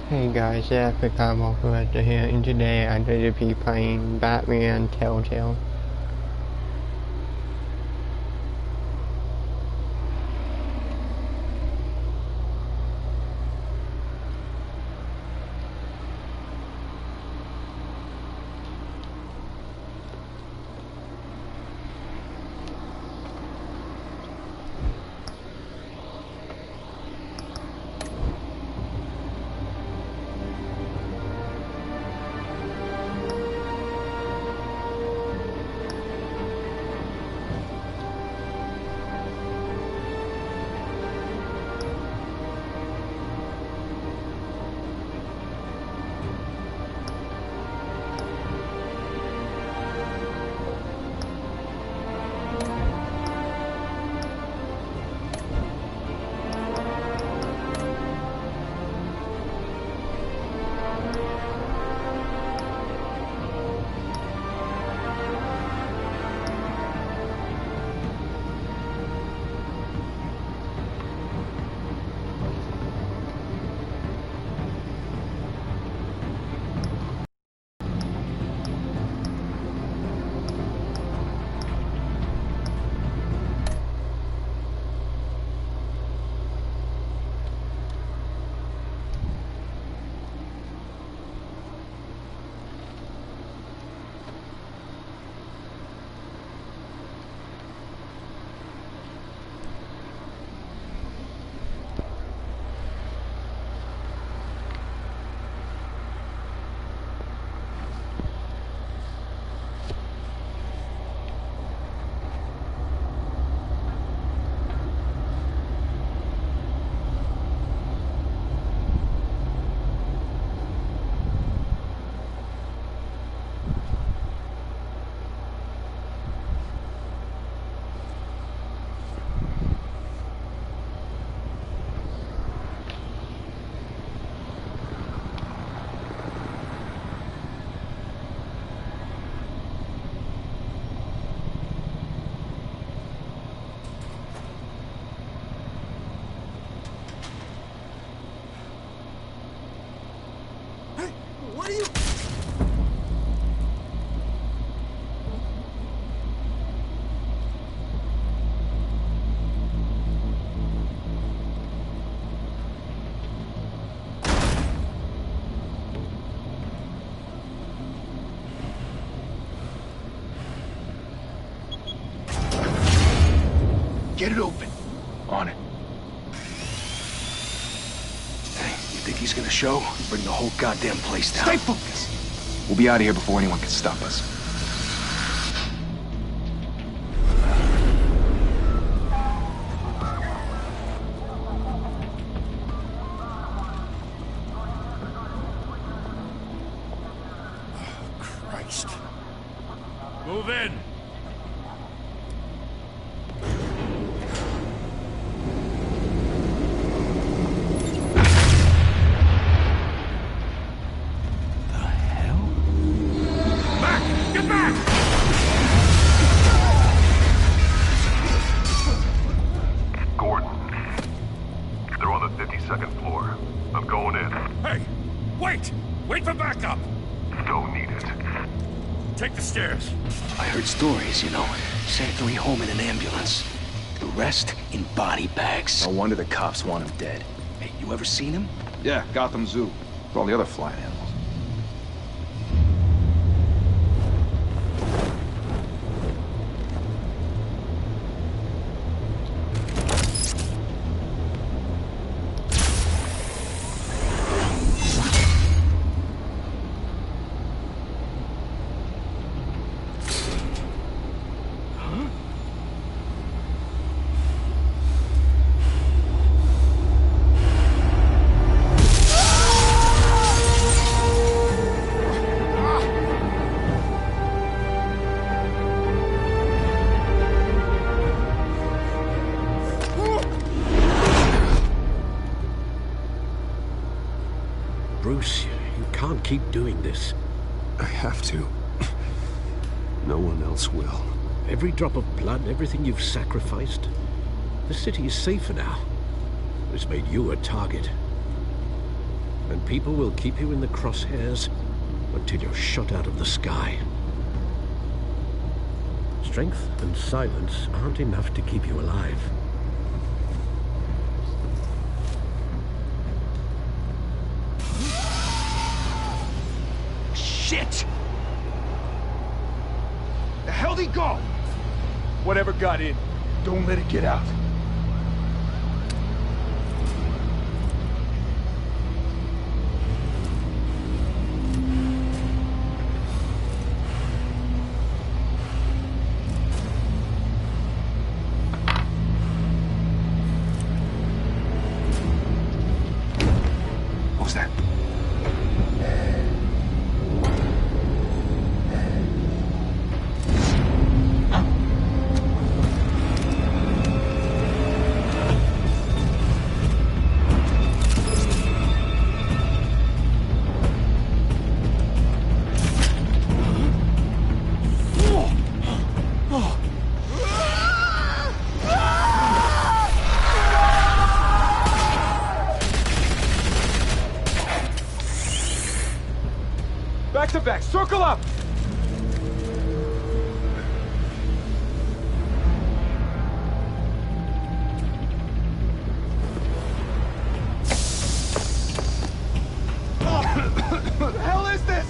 Hey guys, yeah, quick welcome back to here, and today I'm going to be playing Batman Telltale. What are you... Get it open. On it. Hey, you think he's gonna show? Bring the whole goddamn place down. Stay focused! We'll be out of here before anyone can stop us. Christ. Move in! Wait for backup! Don't need it. Take the stairs. I heard stories, you know. Sent 3 home in an ambulance. The rest in body bags. No wonder the cops want him dead. Hey, you ever seen him? Yeah, Gotham Zoo. With all the other flying animals. Bruce, you can't keep doing this. I have to. No one else will. Every drop of blood, everything you've sacrificed. The city is safer now. It's made you a target. and people will keep you in the crosshairs until you're shot out of the sky. Strength and silence aren't enough to keep you alive. Shit! The hell'd he go? Whatever got in, don't let it get out. What was that? Back to back, circle up! What the hell is this?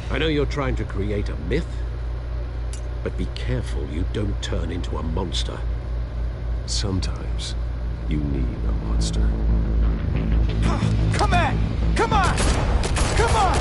I know you're trying to create a myth, but be careful you don't turn into a monster. Sometimes you need a monster. Come on! Come on! Come on!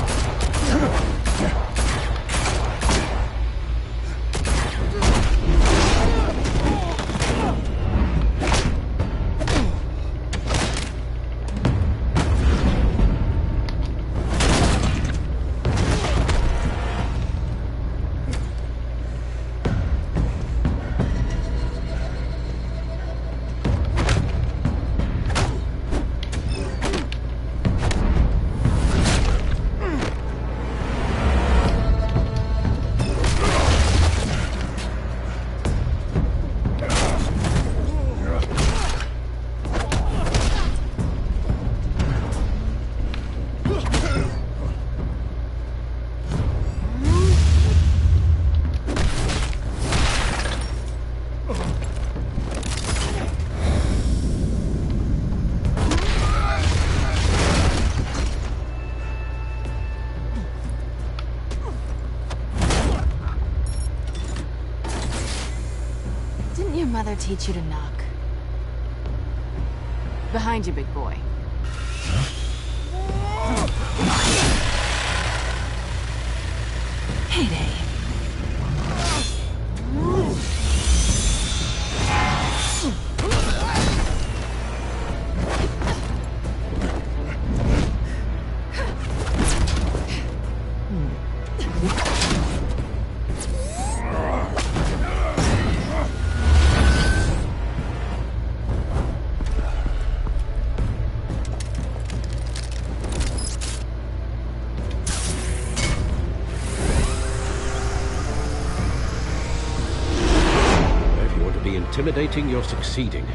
Didn't your mother teach you to knock? Behind you, big boy. Heyday. Intimidating, you're succeeding.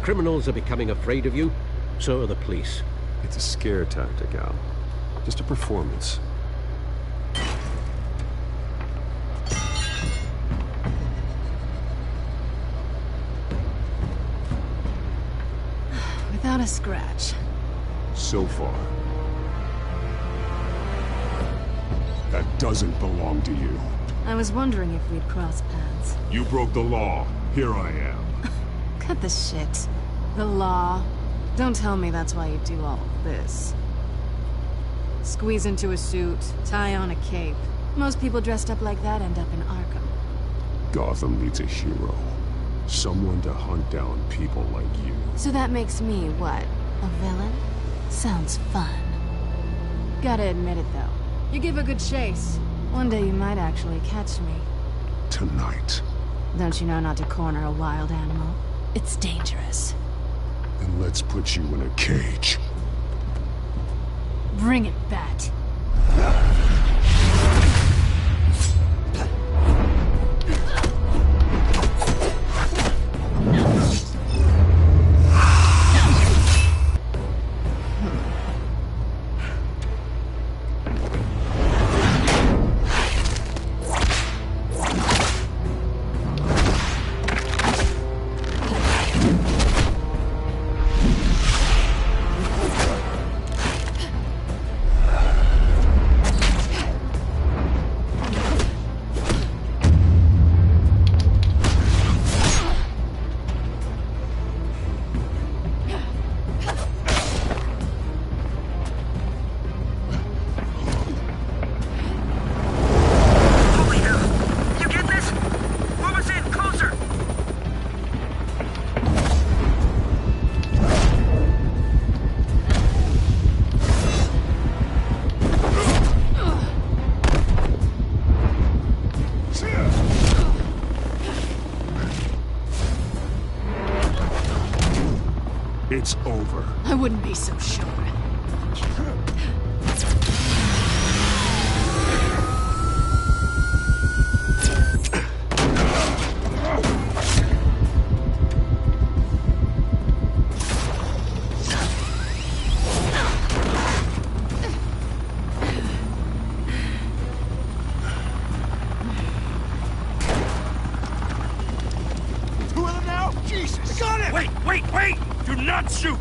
Criminals are becoming afraid of you, so are the police. It's a scare tactic, Al. Just a performance. Without a scratch. So far. That doesn't belong to you. I was wondering if we'd cross paths. You broke the law. Here I am. Cut the shit. The law. Don't tell me that's why you do all of this. Squeeze into a suit, tie on a cape. Most people dressed up like that end up in Arkham. Gotham needs a hero. Someone to hunt down people like you. So that makes me, what, a villain? Sounds fun. Gotta admit it, though. You give a good chase. One day you might actually catch me. Tonight. Don't you know not to corner a wild animal? It's dangerous. Then let's put you in a cage. Bring it, Bat. It's over. I wouldn't be so sure. Two of them now? Jesus! Got it! Wait! Do not shoot!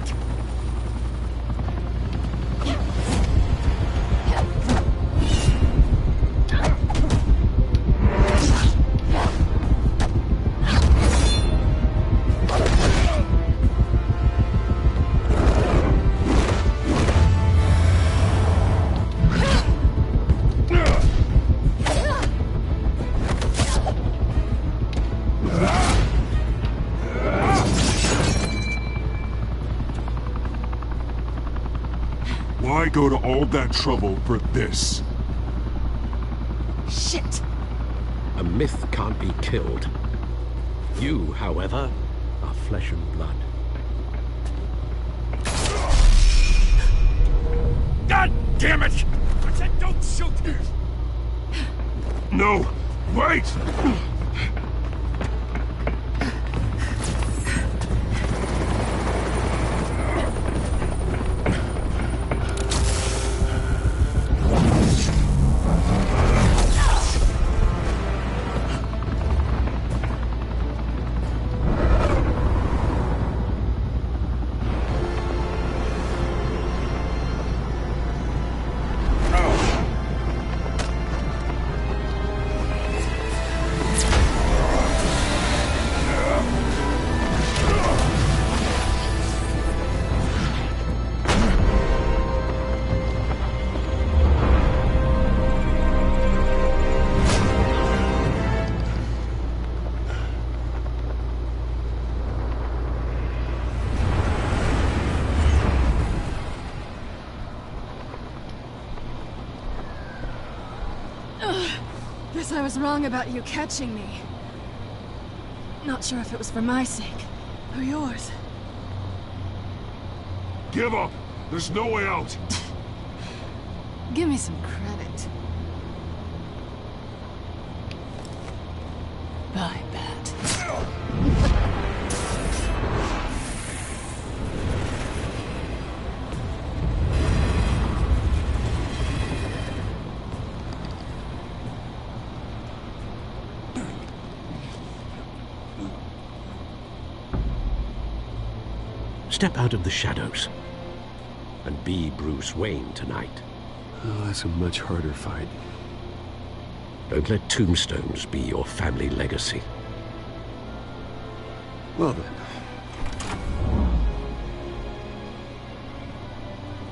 Why go to all that trouble for this? Shit! A myth can't be killed. You, however, are flesh and blood. God damn it! I said don't shoot! No! Wait! Guess I was wrong about you catching me. Not sure if it was for my sake, or yours. Give up! There's no way out! Give me some credit. Bye, Bat. Step out of the shadows and be Bruce Wayne tonight. Oh, that's a much harder fight. Don't let tombstones be your family legacy. Well then.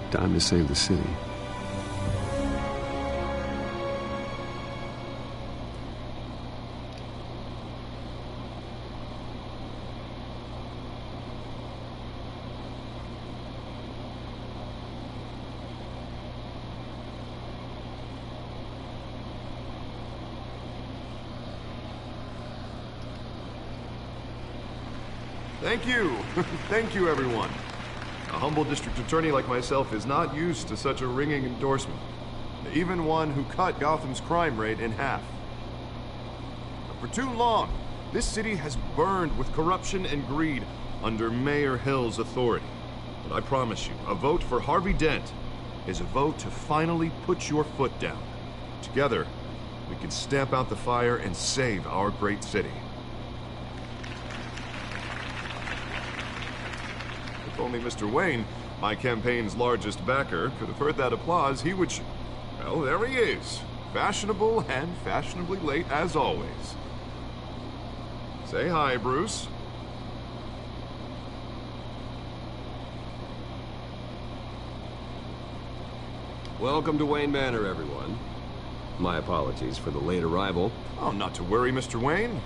Time to save the city. Thank you. Thank you, everyone. A humble district attorney like myself is not used to such a ringing endorsement. Even one who cut Gotham's crime rate in half. For too long, this city has burned with corruption and greed under Mayor Hill's authority. But I promise you, a vote for Harvey Dent is a vote to finally put your foot down. Together, we can stamp out the fire and save our great city. If only Mr. Wayne, my campaign's largest backer, could have heard that applause, he would... Well, there he is. Fashionable and fashionably late as always. Say hi, Bruce. Welcome to Wayne Manor, everyone. My apologies for the late arrival. Oh, not to worry, Mr. Wayne.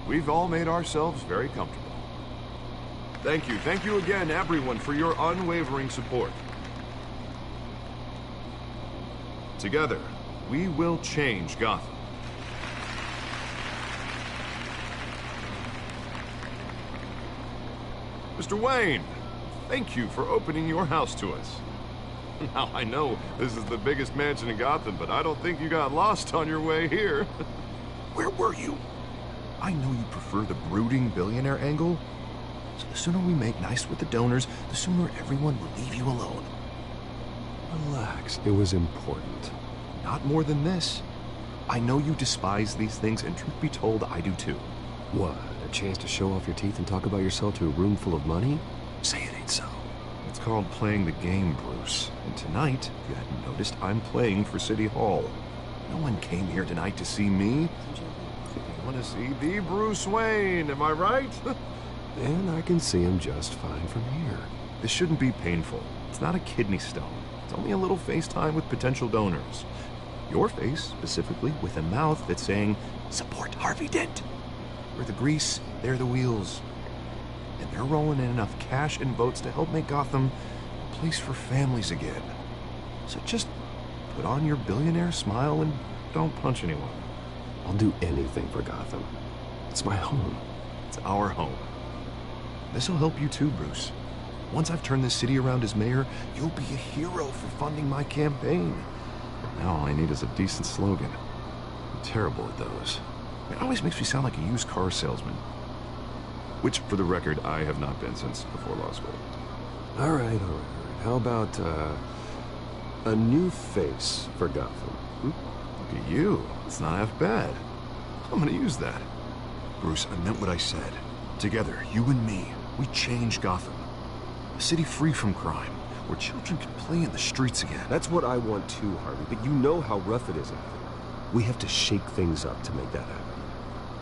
We've all made ourselves very comfortable. Thank you again, everyone, for your unwavering support. Together, we will change Gotham. Mr. Wayne, thank you for opening your house to us. Now, I know this is the biggest mansion in Gotham, but I don't think you got lost on your way here. Where were you? I know you prefer the brooding billionaire angle, so the sooner we make nice with the donors, the sooner everyone will leave you alone. Relax, it was important. Not more than this. I know you despise these things, and truth be told, I do too. What, a chance to show off your teeth and talk about yourself to a room full of money? Say it ain't so. It's called playing the game, Bruce. And tonight, if you hadn't noticed, I'm playing for City Hall. No one came here tonight to see me. They want to see the Bruce Wayne, am I right? And I can see him just fine from here. This shouldn't be painful. It's not a kidney stone. It's only a little FaceTime with potential donors. Your face, specifically, with a mouth that's saying, support Harvey Dent. We're the grease, they're the wheels. And they're rolling in enough cash and votes to help make Gotham a place for families again. So just put on your billionaire smile and don't punch anyone. I'll do anything for Gotham. It's my home. It's our home. This'll help you too, Bruce. Once I've turned this city around as mayor, you'll be a hero for funding my campaign. Now all I need is a decent slogan. I'm terrible at those. It always makes me sound like a used car salesman. Which, for the record, I have not been since before law school. All right. How about, a new face for Gotham? Look at you. It's not half bad. I'm gonna use that. Bruce, I meant what I said. Together, you and me, we change Gotham. A city free from crime, where children can play in the streets again. That's what I want too, Harvey, but you know how rough it is out there. We have to shake things up to make that happen.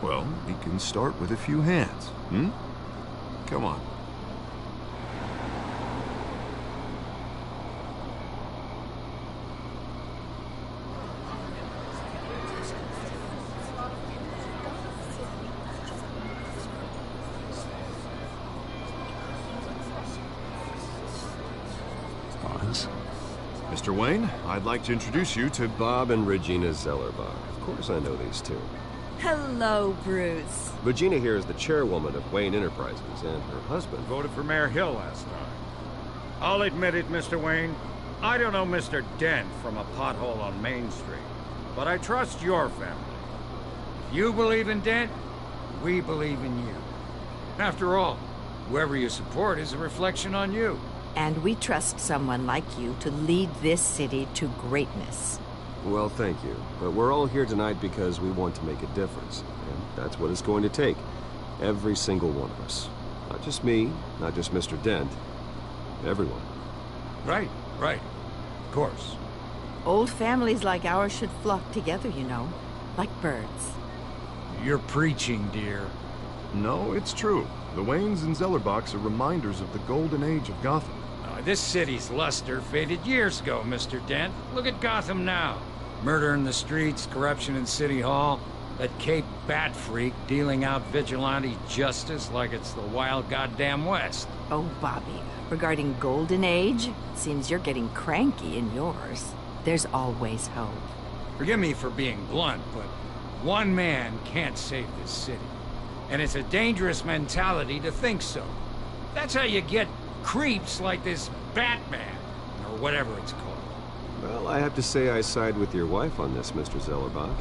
Well, we can start with a few hands, Come on. Mr. Wayne, I'd like to introduce you to Bob and Regina Zellerbach. Of course I know these two. Hello, Bruce. Regina here is the chairwoman of Wayne Enterprises, and her husband Voted for Mayor Hill last time. I'll admit it, Mr. Wayne. I don't know Mr. Dent from a pothole on Main Street, but I trust your family. If you believe in Dent, we believe in you. After all, whoever you support is a reflection on you. And we trust someone like you to lead this city to greatness. Well, thank you. But we're all here tonight because we want to make a difference. And that's what it's going to take. Every single one of us. Not just me, not just Mr. Dent. Everyone. Right. Of course. Old families like ours should flock together, you know. Like birds. You're preaching, dear. No, it's true. The Waynes and Zellerbachs are reminders of the golden age of Gotham. This city's luster faded years ago, Mr. Dent. Look at Gotham now. Murder in the streets, corruption in City Hall, that Cape Bat freak dealing out vigilante justice like it's the wild goddamn West. Oh, Bobby, regarding Golden Age, seems you're getting cranky in yours. There's always hope. Forgive me for being blunt, but one man can't save this city. And it's a dangerous mentality to think so. That's how you get creeps like this Batman, or whatever it's called. Well, I have to say I side with your wife on this, Mr. Zellerbach.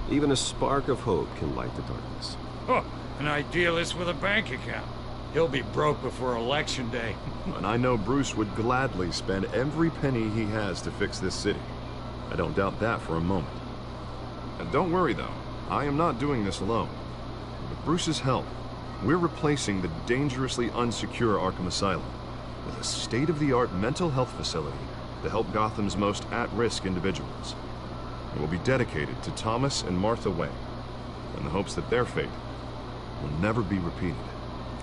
Even a spark of hope can light the darkness. Oh, an idealist with a bank account. He'll be broke before election day. And I know Bruce would gladly spend every penny he has to fix this city. I don't doubt that for a moment. And don't worry, though. I am not doing this alone. With Bruce's help, we're replacing the dangerously unsecure Arkham Asylum with a state-of-the-art mental health facility to help Gotham's most at-risk individuals. It will be dedicated to Thomas and Martha Wayne, in the hopes that their fate will never be repeated.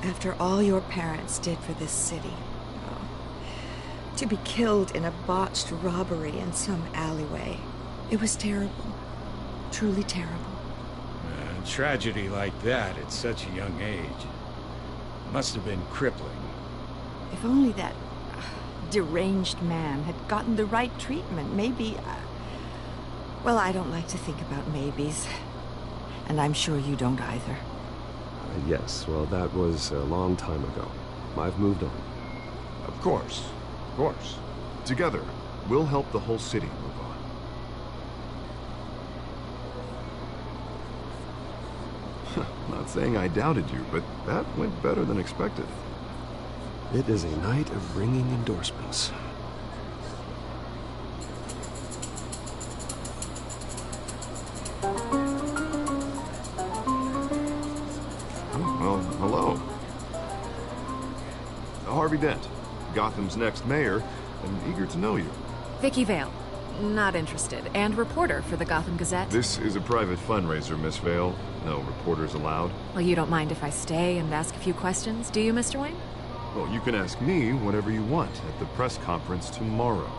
After all your parents did for this city, oh, to be killed in a botched robbery in some alleyway, it was terrible. Truly terrible. A tragedy like that at such a young age must have been crippling. If only that deranged man had gotten the right treatment, maybe... well, I don't like to think about maybes. And I'm sure you don't either. Yes, well, that was a long time ago. I've moved on. Of course. Of course. Together, we'll help the whole city move on. Not saying I doubted you, but that went better than expected. It is a night of ringing endorsements. Well, hello. Harvey Dent, Gotham's next mayor, and eager to know you. Vicky Vale. Not interested. And reporter for the Gotham Gazette. This is a private fundraiser, Miss Vale. No reporters allowed. Well, you don't mind if I stay and ask a few questions, do you, Mr. Wayne? Well, you can ask me whatever you want at the press conference tomorrow.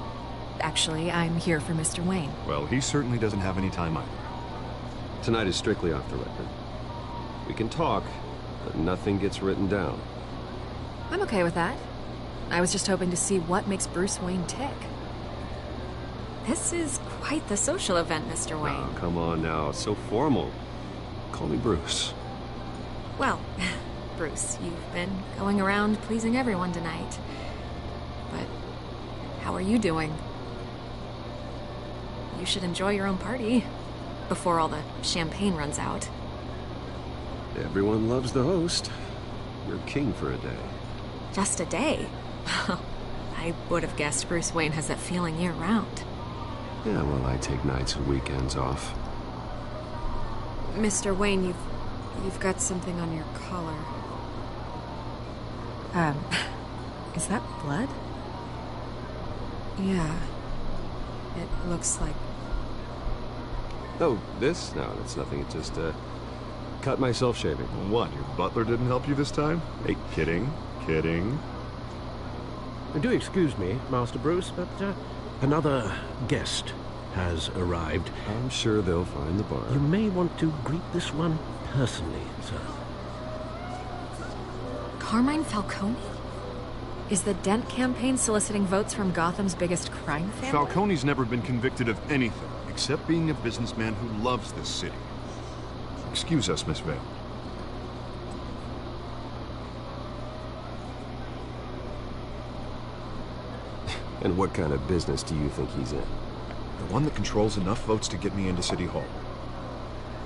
Actually, I'm here for Mr. Wayne. Well, he certainly doesn't have any time either. Tonight is strictly off the record. We can talk, but nothing gets written down. I'm okay with that. I was just hoping to see what makes Bruce Wayne tick. This is quite the social event, Mr. Wayne. Oh, come on now. So formal. Call me Bruce. Well, Bruce, you've been going around pleasing everyone tonight. But how are you doing? You should enjoy your own party before all the champagne runs out. Everyone loves the host. You're king for a day. Just a day? I would have guessed Bruce Wayne has that feeling year-round. Yeah, well, I take nights and weekends off. Mr. Wayne, you've got something on your collar. Is that blood? Yeah. It looks like... Oh, this? No, that's nothing. It just, cut myself shaving. What, your butler didn't help you this time? Hey, kidding. Kidding. Do excuse me, Master Bruce, but another guest has arrived. I'm sure they'll find the bar. You may want to greet this one personally, sir. Carmine Falcone? Is the Dent campaign soliciting votes from Gotham's biggest crime family? Falcone's never been convicted of anything, except being a businessman who loves this city. Excuse us, Miss Vale. And what kind of business do you think he's in? The one that controls enough votes to get me into City Hall.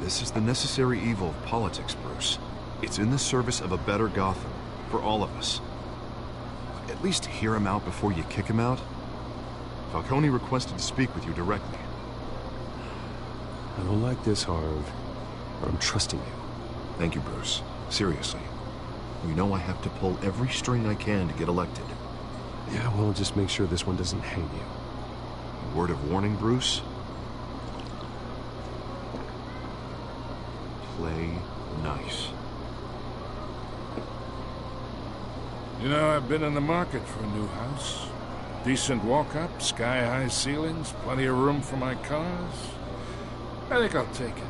This is the necessary evil of politics, Bruce. It's in the service of a better Gotham, for all of us. At least hear him out before you kick him out. Falcone requested to speak with you directly. I don't like this, Harv. I'm trusting you. Thank you, Bruce. Seriously. You know I have to pull every string I can to get elected. Yeah, well, just make sure this one doesn't hang you. A word of warning, Bruce? Play nice. You know, I've been in the market for a new house. Decent walk-up, sky-high ceilings, plenty of room for my cars. I think I'll take it.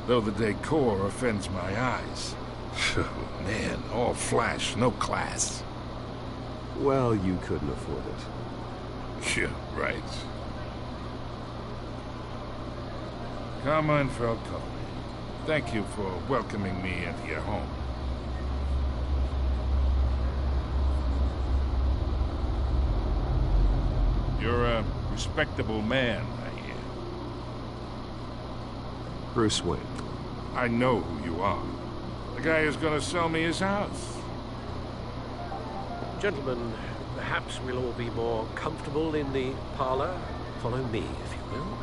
Though the decor offends my eyes. Man, all flash, no class. Well, you couldn't afford it. Yeah, right. Carmine Falcone. Thank you for welcoming me into your home. You're a respectable man, I hear. Bruce Wayne. I know who you are. The guy who's gonna sell me his house. Gentlemen, perhaps we'll all be more comfortable in the parlor. Follow me, if you will.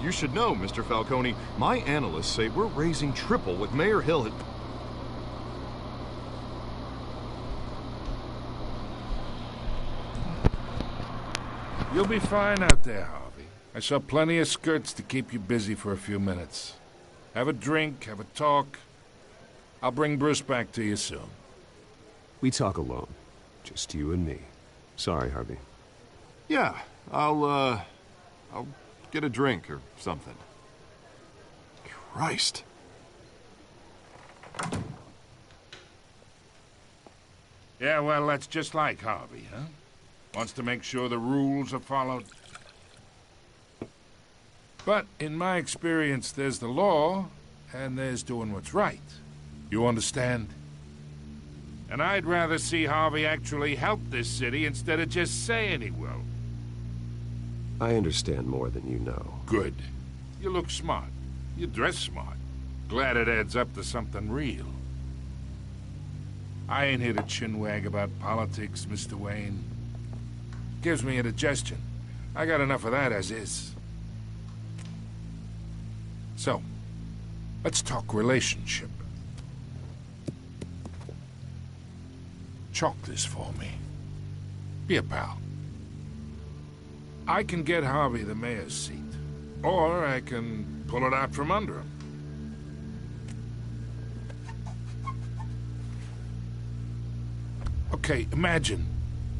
You should know, Mr. Falcone, my analysts say we're raising triple what Mayor Hill had... You'll be fine out there, Harvey. I saw plenty of skirts to keep you busy for a few minutes. Have a drink, have a talk. I'll bring Bruce back to you soon. We talk alone. Just you and me. Sorry, Harvey. Yeah, I'll get a drink or something. Christ. Yeah, well, that's just like Harvey, huh? Wants to make sure the rules are followed. But in my experience, there's the law, and there's doing what's right. You understand? And I'd rather see Harvey actually help this city instead of just saying he will. I understand more than you know. Good. You look smart. You dress smart. Glad it adds up to something real. I ain't here to chinwag about politics, Mr. Wayne. Gives me indigestion. I got enough of that as is. So, let's talk relationship. Chalk this for me. Be a pal. I can get Harvey the mayor's seat, or I can pull it out from under him. Okay, imagine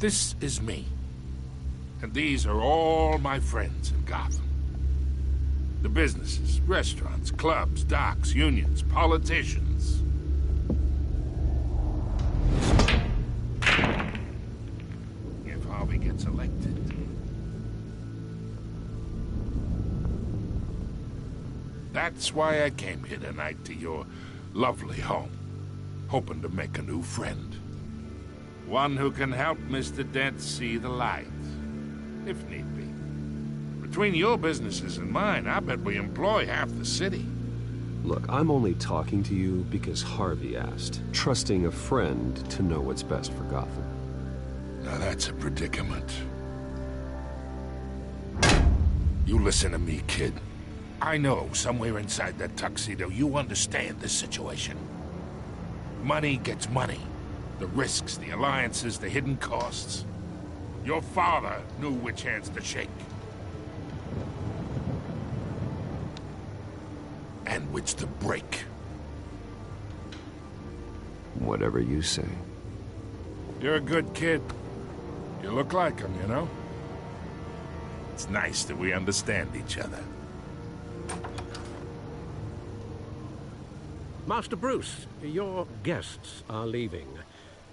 this is me. And these are all my friends in Gotham. The businesses, restaurants, clubs, docks, unions, politicians. If Harvey gets elected... That's why I came here tonight to your lovely home, hoping to make a new friend. One who can help Mr. Dent see the light, if need be. Between your businesses and mine, I bet we employ half the city. Look, I'm only talking to you because Harvey asked, trusting a friend to know what's best for Gotham. Now that's a predicament. You listen to me, kid. I know somewhere inside that tuxedo you understand this situation. Money gets money. The risks, the alliances, the hidden costs. Your father knew which hands to shake. And which to break. Whatever you say. You're a good kid. You look like him, you know? It's nice that we understand each other. Master Bruce, your guests are leaving.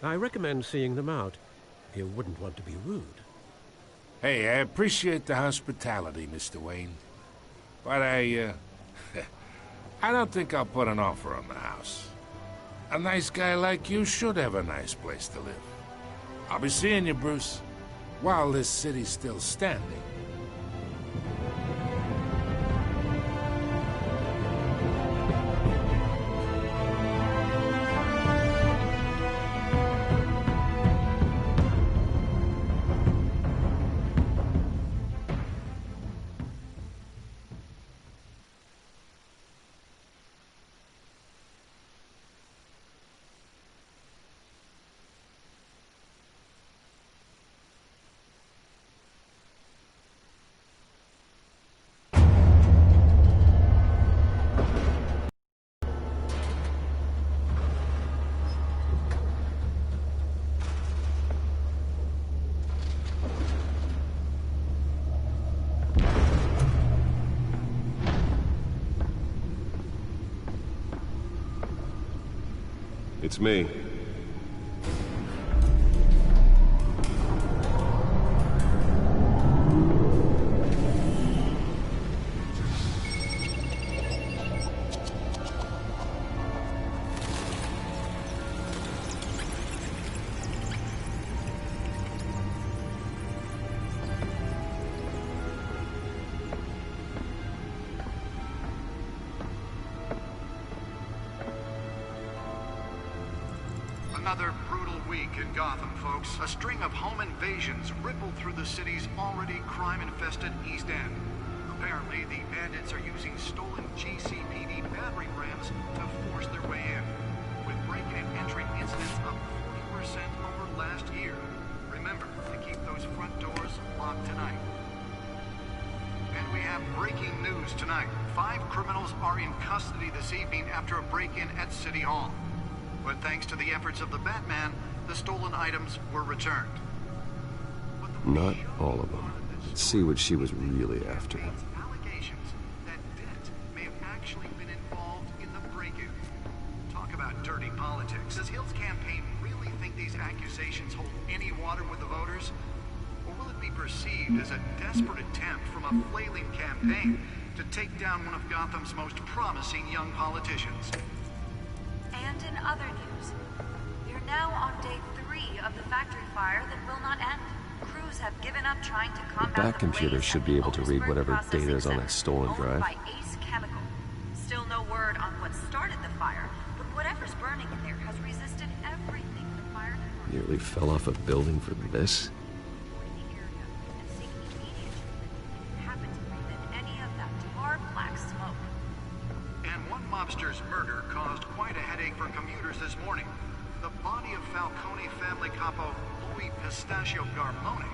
I recommend seeing them out. You wouldn't want to be rude. Hey, I appreciate the hospitality, Mr. Wayne. But I don't think I'll put an offer on the house. A nice guy like you should have a nice place to live. I'll be seeing you, Bruce, while this city's still standing. It's me. Another brutal week in Gotham, folks. A string of home invasions rippled through the city's already crime-infested East End. Apparently, the bandits are using stolen GCPD battering rams to force their way in, with break-in and entry incidents up 40% over last year. Remember to keep those front doors locked tonight. And we have breaking news tonight. 5 criminals are in custody this evening after a break-in at City Hall. But thanks to the efforts of the Batman, the stolen items were returned. Not all of them. Let's see what she was really after. Allegations that Dent may have actually been involved in the break-in. Talk about dirty politics. Does Hill's campaign really think these accusations hold any water with the voters? Or will it be perceived as a desperate attempt from a flailing campaign to take down one of Gotham's most promising young politicians? And in other news, we are now on day 3 of the factory fire that will not end. Crews have given up trying to combat That the computer blaze should at be the able to read Otisburg whatever Processing data is on Center, that stolen owned drive. by Ace Chemical. Still no word on what started the fire, but whatever's burning in there has resisted everything the fire department Nearly fell off a building for this? and seeking immediate treatment happened to breathe in any of that tar black smoke. And one mobster's murder caused quite a headache for commuters this morning. The body of Falcone family capo Louis Pistachio Garmone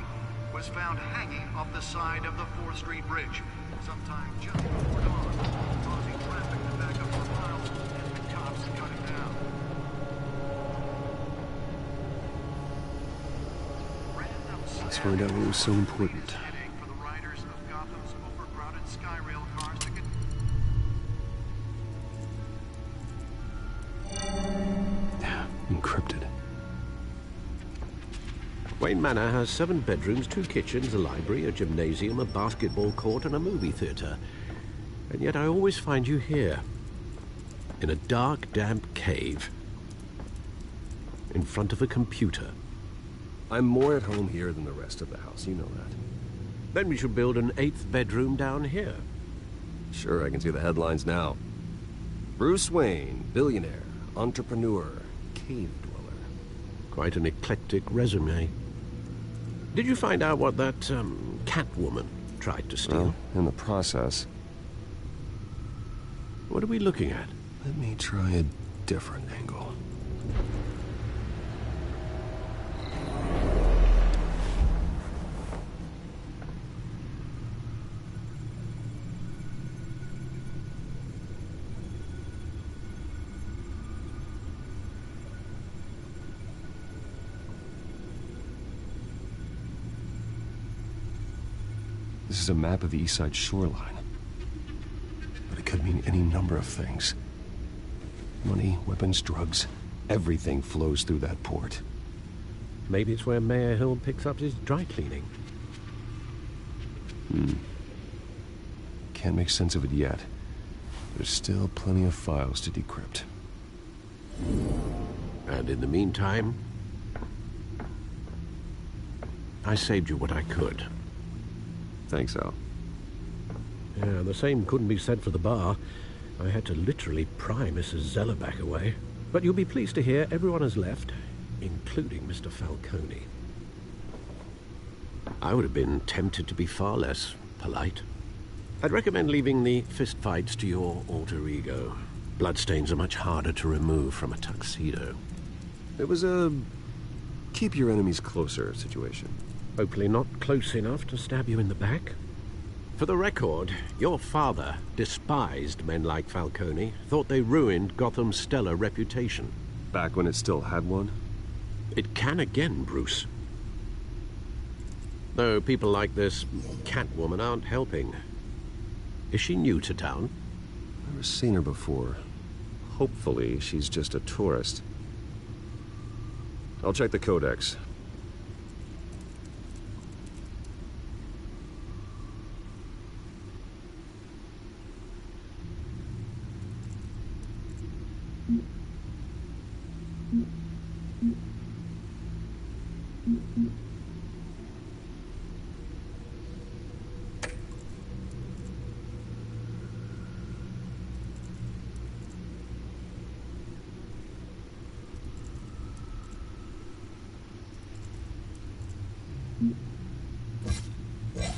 was found hanging off the side of the 4th Street Bridge sometime just before dawn, causing traffic to back up for miles as the cops cut him down. Let's find out what was so important. Headache for the riders of Gotham's overcrowded Skyrail cars to get... Encrypted. Wayne Manor has 7 bedrooms, 2 kitchens, a library, a gymnasium, a basketball court, and a movie theater. And yet I always find you here, in a dark, damp cave, in front of a computer. I'm more at home here than the rest of the house, you know that. Then we should build an 8th bedroom down here. Sure, I can see the headlines now. Bruce Wayne, billionaire, entrepreneur, cave dweller. Quite an eclectic resume. Did you find out what that, Catwoman tried to steal? Well, in the process. What are we looking at? Let me try a different angle. This is a map of the East Side shoreline. But it could mean any number of things. Money, weapons, drugs, everything flows through that port. Maybe it's where Mayor Hill picks up his dry cleaning. Can't make sense of it yet. There's still plenty of files to decrypt. And in the meantime, I saved you what I could. Thanks, Al. Yeah, the same couldn't be said for the bar. I had to literally pry Mrs. Zellerback away. But you'll be pleased to hear everyone has left, including Mr. Falcone. I would have been tempted to be far less polite. I'd recommend leaving the fistfights to your alter ego. Bloodstains are much harder to remove from a tuxedo. It was a keep your enemies closer situation. Hopefully not close enough to stab you in the back. For the record, your father despised men like Falcone, thought they ruined Gotham's stellar reputation. Back when it still had one? It can again, Bruce. Though people like this Catwoman aren't helping. Is she new to town? Never seen her before. Hopefully she's just a tourist. I'll check the codex.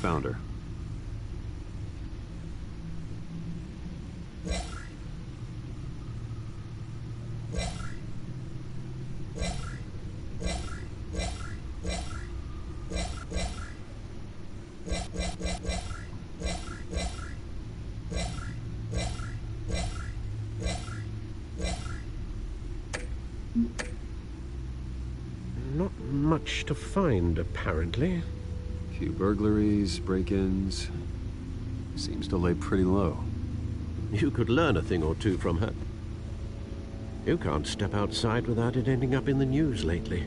found her. Not much to find, apparently. Few burglaries, break-ins. Seems to lay pretty low. You could learn a thing or two from her. You can't step outside without it ending up in the news lately.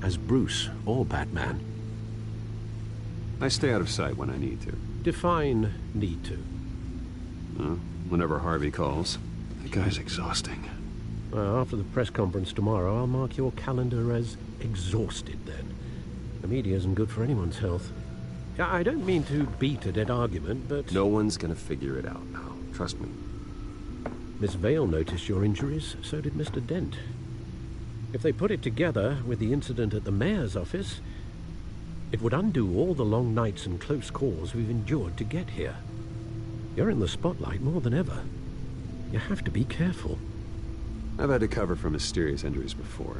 As Bruce or Batman. I stay out of sight when I need to. Define need to. Whenever Harvey calls. The guy's exhausting. Well, after the press conference tomorrow, I'll mark your calendar as exhausted then. The media isn't good for anyone's health. I don't mean to beat a dead argument, but... No one's gonna figure it out now. Trust me. Miss Vale noticed your injuries, so did Mr. Dent. If they put it together with the incident at the mayor's office, it would undo all the long nights and close calls we've endured to get here. You're in the spotlight more than ever. You have to be careful. I've had to cover for mysterious injuries before.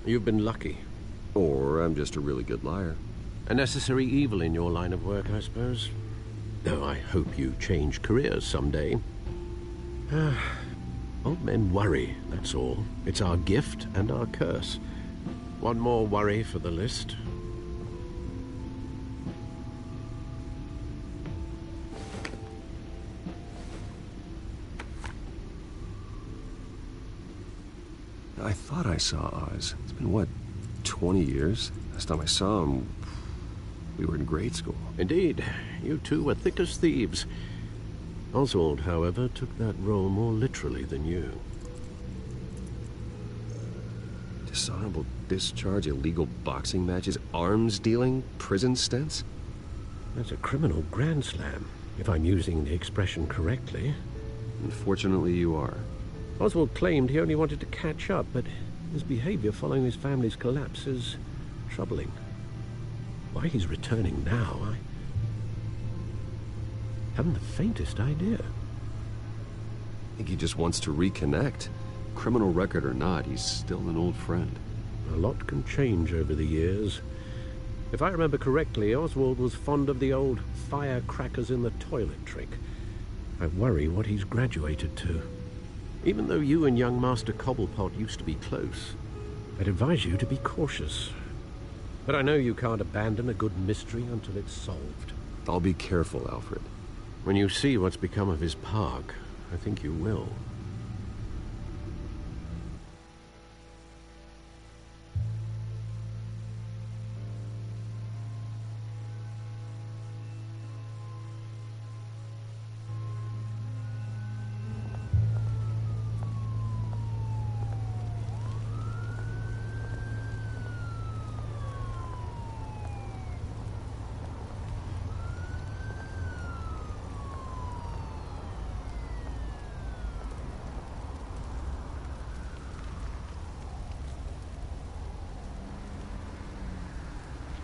You've been lucky. Or I'm just a really good liar. A necessary evil in your line of work, I suppose. Though I hope you change careers someday. Old men worry, that's all. It's our gift and our curse. One more worry for the list. I thought I saw Oz. It's been, what, 20 years? Last time I saw him, we were in grade school. Indeed. You two were thick as thieves. Oswald, however, took that role more literally than you. Dishonorable discharge, illegal boxing matches, arms dealing, prison stints? That's a criminal grand slam, if I'm using the expression correctly. Unfortunately, you are. Oswald claimed he only wanted to catch up, but his behavior following his family's collapse is troubling. Why he's returning now, I haven't the faintest idea. I think he just wants to reconnect. Criminal record or not, he's still an old friend. A lot can change over the years. If I remember correctly, Oswald was fond of the old firecrackers in the toilet trick. I worry what he's graduated to. Even though you and young Master Cobblepot used to be close, I'd advise you to be cautious. But I know you can't abandon a good mystery until it's solved. I'll be careful, Alfred. When you see what's become of his park, I think you will.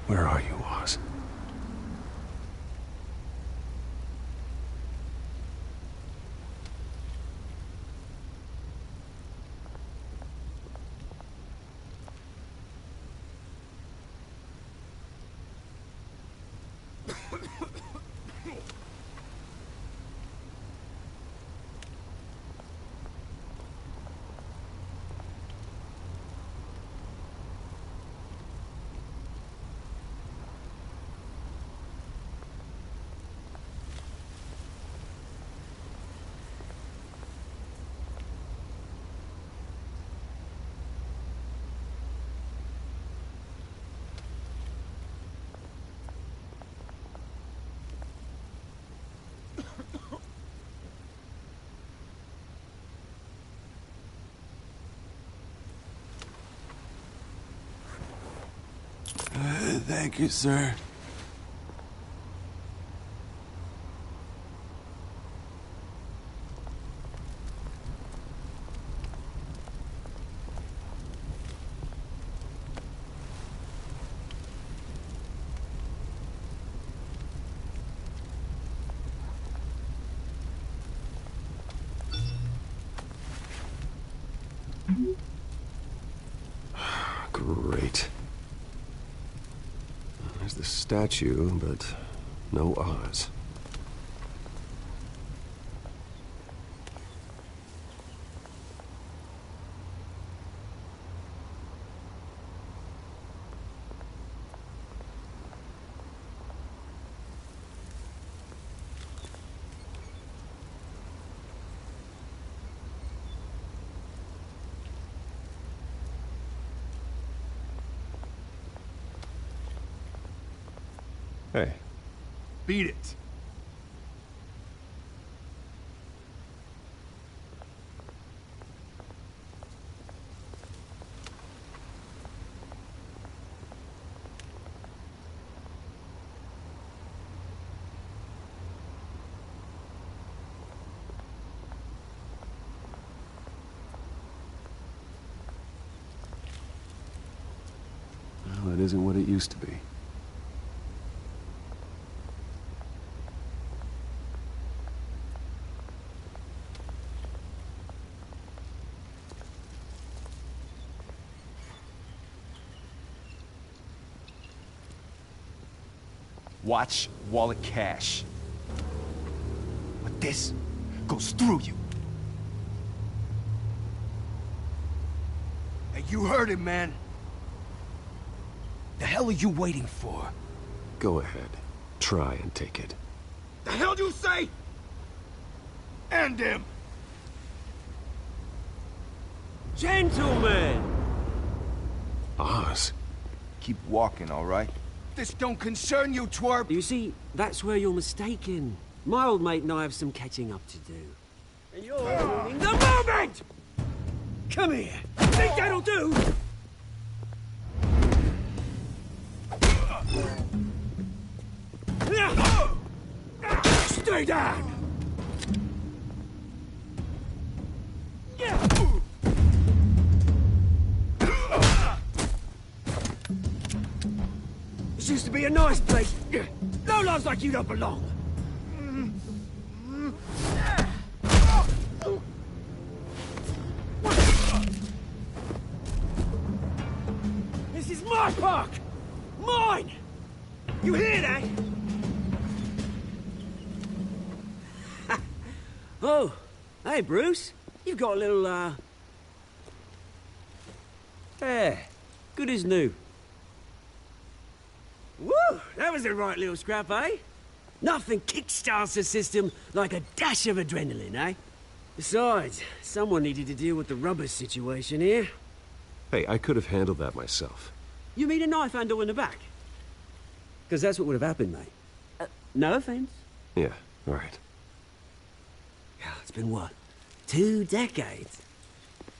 Where are you, Oz? Thank you, sir. Great. There's the statue, but no Oz. Hey. Beat it. Well, it isn't what it used to be. Watch wallet cash. But this goes through you. Hey, you heard it, man. The hell are you waiting for? Go ahead. Try and take it. The hell do you say? End him! Gentlemen! Oz. Keep walking, all right? This don't concern you, twerp! You see, that's where you're mistaken. My old mate and I have some catching up to do. And you're ruining the moment! Come here! Think that'll do? Stay down! This used to be a nice place. No lives like you don't belong. This is my park! Mine! You hear that? Oh, hey, Bruce. You've got a little, Yeah, good as new. Woo! That was a right little scrap, eh? Nothing kickstarts the system like a dash of adrenaline, eh? Besides, someone needed to deal with the rubber situation here. Hey, I could have handled that myself. You mean a knife handle in the back? Because that's what would have happened, mate. No offense. Yeah, all right. It's been what? 2 decades?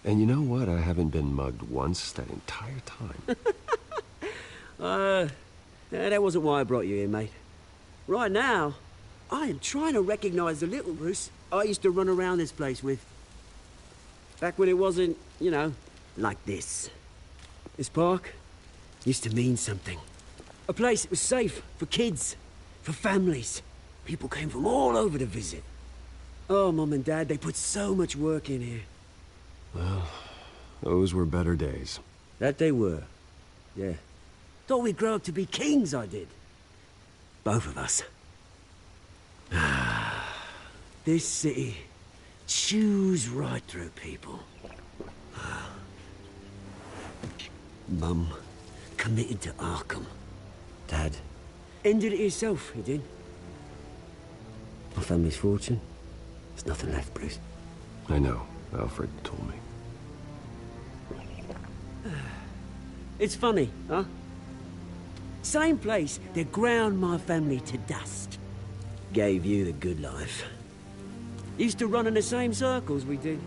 And you know what? I haven't been mugged once that entire time. That wasn't why I brought you here, mate. Right now, I am trying to recognize the little Bruce I used to run around this place with. Back when it wasn't, you know, like this. This park used to mean something. A place that was safe for kids, for families. People came from all over to visit. Oh, Mum and Dad, they put so much work in here. Well, those were better days. That they were. Yeah. Thought we'd grow up to be kings, I did. Both of us. This city chews right through people. Mum committed to Arkham. Dad ended it himself, he did. My family's fortune. There's nothing left, Bruce. I know. Alfred told me. It's funny, huh? Same place that ground my family to dust. Gave you the good life. Used to run in the same circles we did.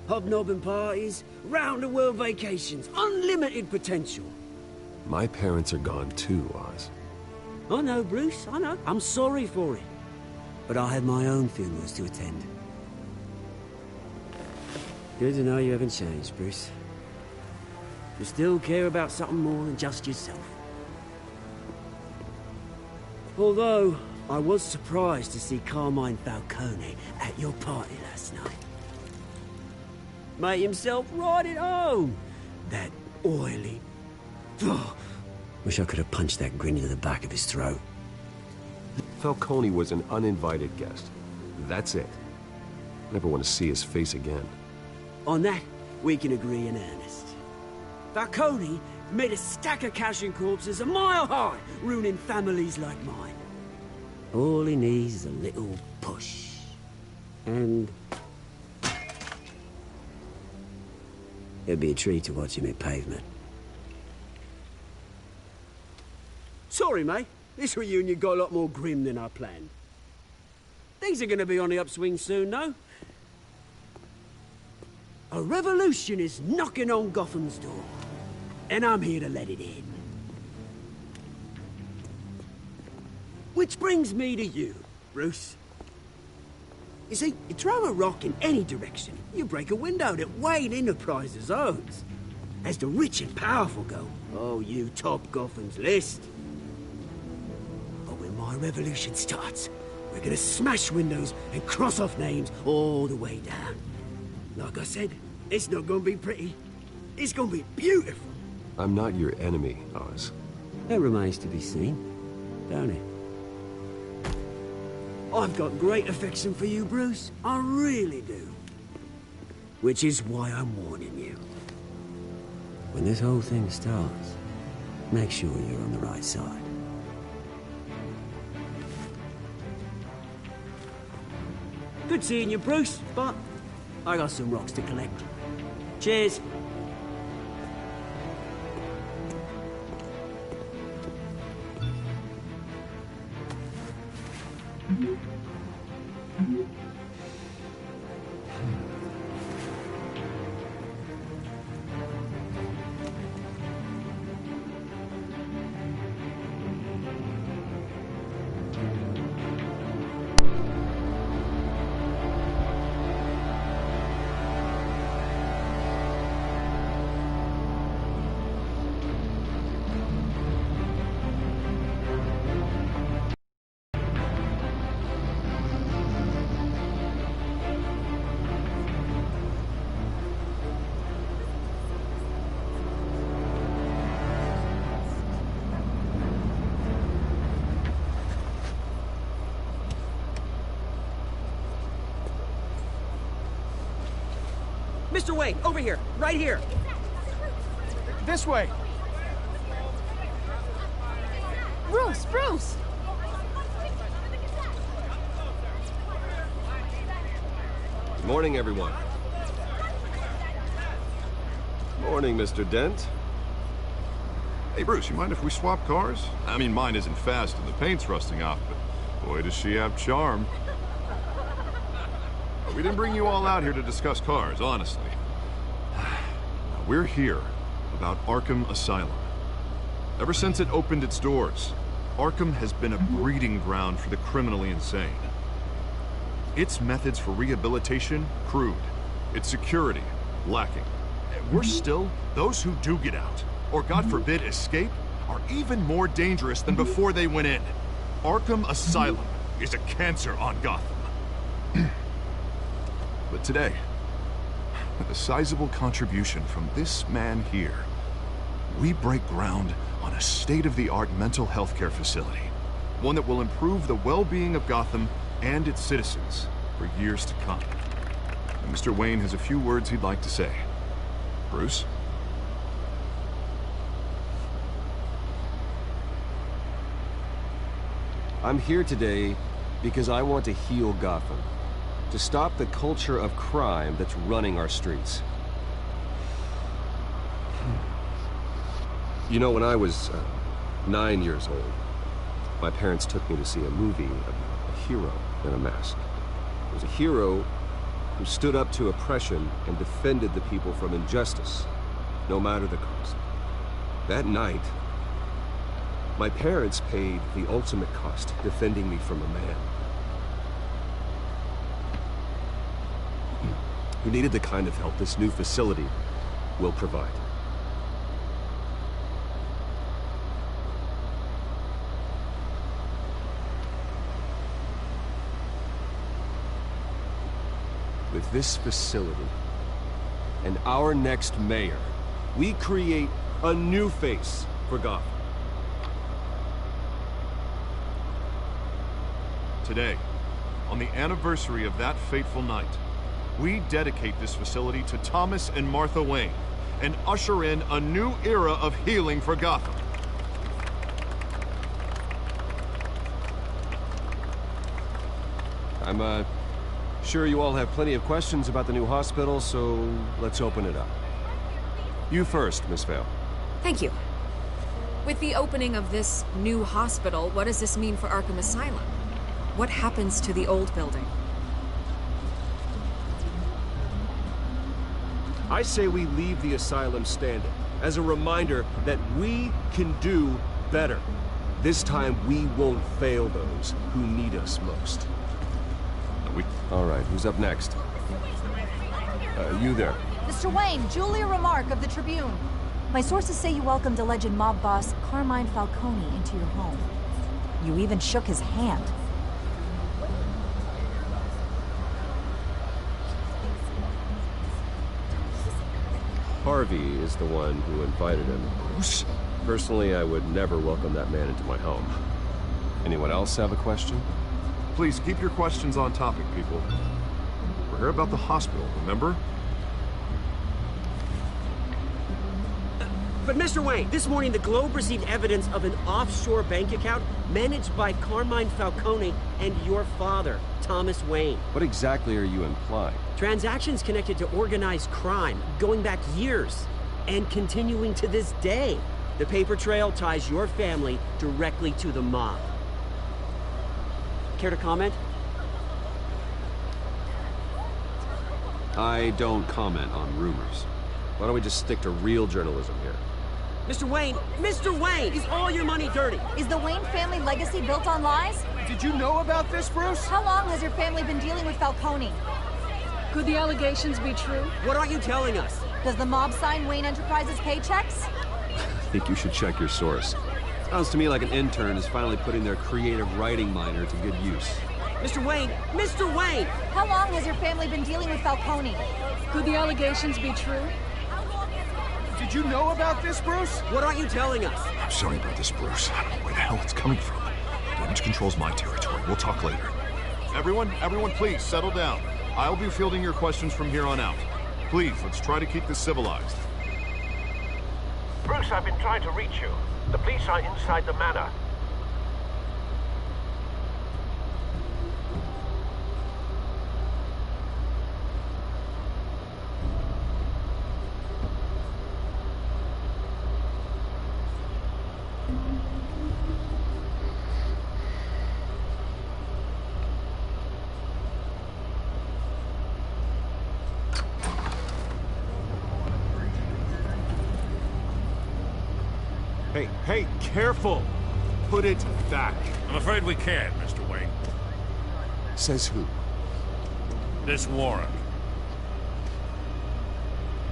Hobnobbing parties, round-the-world vacations, unlimited potential. My parents are gone too, Oz. I know, Bruce, I know. I'm sorry for it. But I had my own funerals to attend. Good to know you haven't changed, Bruce. You still care about something more than just yourself. Although, I was surprised to see Carmine Falcone at your party last night. Made himself right at home. That oily... Oh, wish I could have punched that grin into the back of his throat. Falcone was an uninvited guest. That's it. Never want to see his face again. On that, we can agree in earnest. Falcone made a stack of cash and corpses a mile high, ruining families like mine. All he needs is a little push. And... it'd be a treat to watch him hit pavement. Sorry, mate. This reunion got a lot more grim than I planned. Things are gonna be on the upswing soon, though. A revolution is knocking on Gotham's door. And I'm here to let it in. Which brings me to you, Bruce. You see, you throw a rock in any direction, you break a window that Wayne Enterprises owns. As the rich and powerful go, oh, you top Gotham's list. But when my revolution starts, we're gonna smash windows and cross off names all the way down. Like I said, it's not gonna be pretty. It's gonna be beautiful. I'm not your enemy, Oz. That remains to be seen, don't it? I've got great affection for you, Bruce. I really do. Which is why I'm warning you. When this whole thing starts, make sure you're on the right side. Good seeing you, Bruce, but I got some rocks to collect. Cheers. Mr. Wayne, over here, right here. This way. Bruce! Good morning, everyone. Morning, Mr. Dent. Hey, Bruce, you mind if we swap cars? I mean, mine isn't fast and the paint's rusting off, but boy, does she have charm. We didn't bring you all out here to discuss cars, honestly. We're here about Arkham Asylum. Ever since it opened its doors, Arkham has been a breeding ground for the criminally insane. Its methods for rehabilitation, crude. Its security, lacking. Worse still, those who do get out, or God forbid escape, are even more dangerous than before they went in. Arkham Asylum is a cancer on Gotham. But today, with a sizable contribution from this man here, we break ground on a state-of-the-art mental health care facility. One that will improve the well-being of Gotham and its citizens for years to come. And Mr. Wayne has a few words he'd like to say. Bruce? I'm here today because I want to heal Gotham. To stop the culture of crime that's running our streets. You know, when I was 9 years old, my parents took me to see a movie about a hero in a mask. It was a hero who stood up to oppression and defended the people from injustice, no matter the cost. That night, my parents paid the ultimate cost, defending me from a man who needed the kind of help this new facility will provide. With this facility, and our next mayor, we create a new face for Gotham. Today, on the anniversary of that fateful night, we dedicate this facility to Thomas and Martha Wayne and usher in a new era of healing for Gotham. I'm sure you all have plenty of questions about the new hospital, so let's open it up. You first, Miss Vale. Thank you. With the opening of this new hospital, what does this mean for Arkham Asylum? What happens to the old building? I say we leave the asylum standing as a reminder that we can do better. This time we won't fail those who need us most. All right, who's up next? You there. Mr. Wayne, Julia Remark of the Tribune. My sources say you welcomed alleged mob boss Carmine Falcone into your home. You even shook his hand. Harvey is the one who invited him. Bruce? Personally, I would never welcome that man into my home. Anyone else have a question? Please keep your questions on topic, people. We're here about the hospital, remember? But Mr. Wayne, this morning the Globe received evidence of an offshore bank account managed by Carmine Falcone and your father, Thomas Wayne. What exactly are you implying? Transactions connected to organized crime, going back years, and continuing to this day. The paper trail ties your family directly to the mob. Care to comment? I don't comment on rumors. Why don't we just stick to real journalism here? Mr. Wayne, is all your money dirty? Is the Wayne family legacy built on lies? Did you know about this, Bruce? How long has your family been dealing with Falcone? Could the allegations be true? What aren't you telling us? Does the mob sign Wayne Enterprises paychecks? I think you should check your source. Sounds to me like an intern is finally putting their creative writing minor to good use. Mr. Wayne! How long has your family been dealing with Falcone? Could the allegations be true? Did you know about this, Bruce? What aren't you telling us? I'm sorry about this, Bruce. I don't know where the hell it's coming from. Damage control's my territory. We'll talk later. Everyone, please, settle down. I'll be fielding your questions from here on out. Please, let's try to keep this civilized. Bruce, I've been trying to reach you. The police are inside the manor. Hey, careful! Put it back. I'm afraid we can't, Mr. Wayne. Says who? This warrant.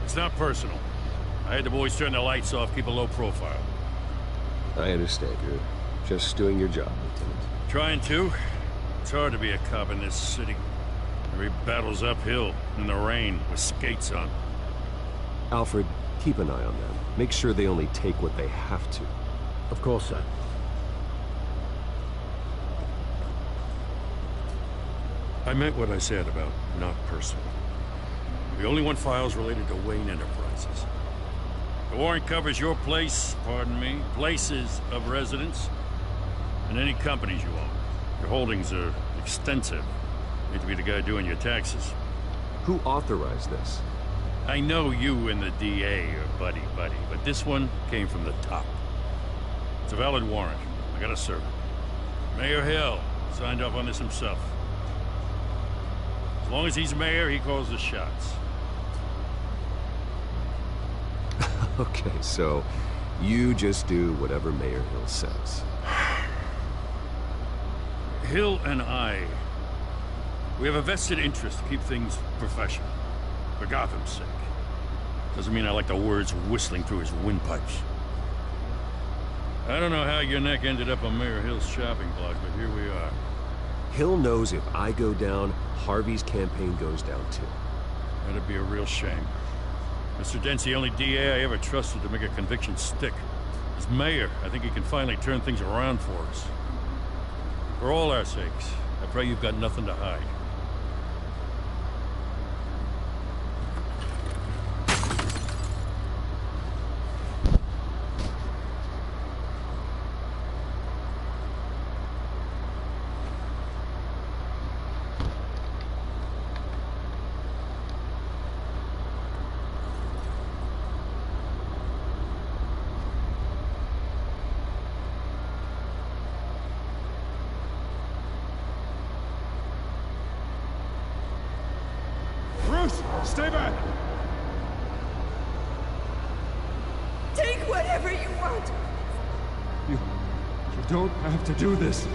It's not personal. I had the boys turn the lights off, keep a low profile. I understand. You're just doing your job, Lieutenant. Trying to. It's hard to be a cop in this city. Every battle's uphill, in the rain, with skates on. Alfred, keep an eye on them. Make sure they only take what they have to. Of course, sir. I meant what I said about not personal. We only want files related to Wayne Enterprises. The warrant covers your place, pardon me, places of residence, and any companies you own. Your holdings are extensive. Need to be the guy doing your taxes. Who authorized this? I know you and the DA are buddy-buddy, but this one came from the top. It's a valid warrant. I gotta serve it. Mayor Hill signed off on this himself. As long as he's mayor, he calls the shots. Okay, so you just do whatever Mayor Hill says. Hill and I, we have a vested interest to keep things professional. For Gotham's sake. Doesn't mean I like the words whistling through his windpipes. I don't know how your neck ended up on Mayor Hill's shopping block, but here we are. Hill knows if I go down, Harvey's campaign goes down too. That'd be a real shame. Mr. Dent's the only DA I ever trusted to make a conviction stick. As mayor, I think he can finally turn things around for us. For all our sakes, I pray you've got nothing to hide. Stay back! Take whatever you want! You don't have to do this.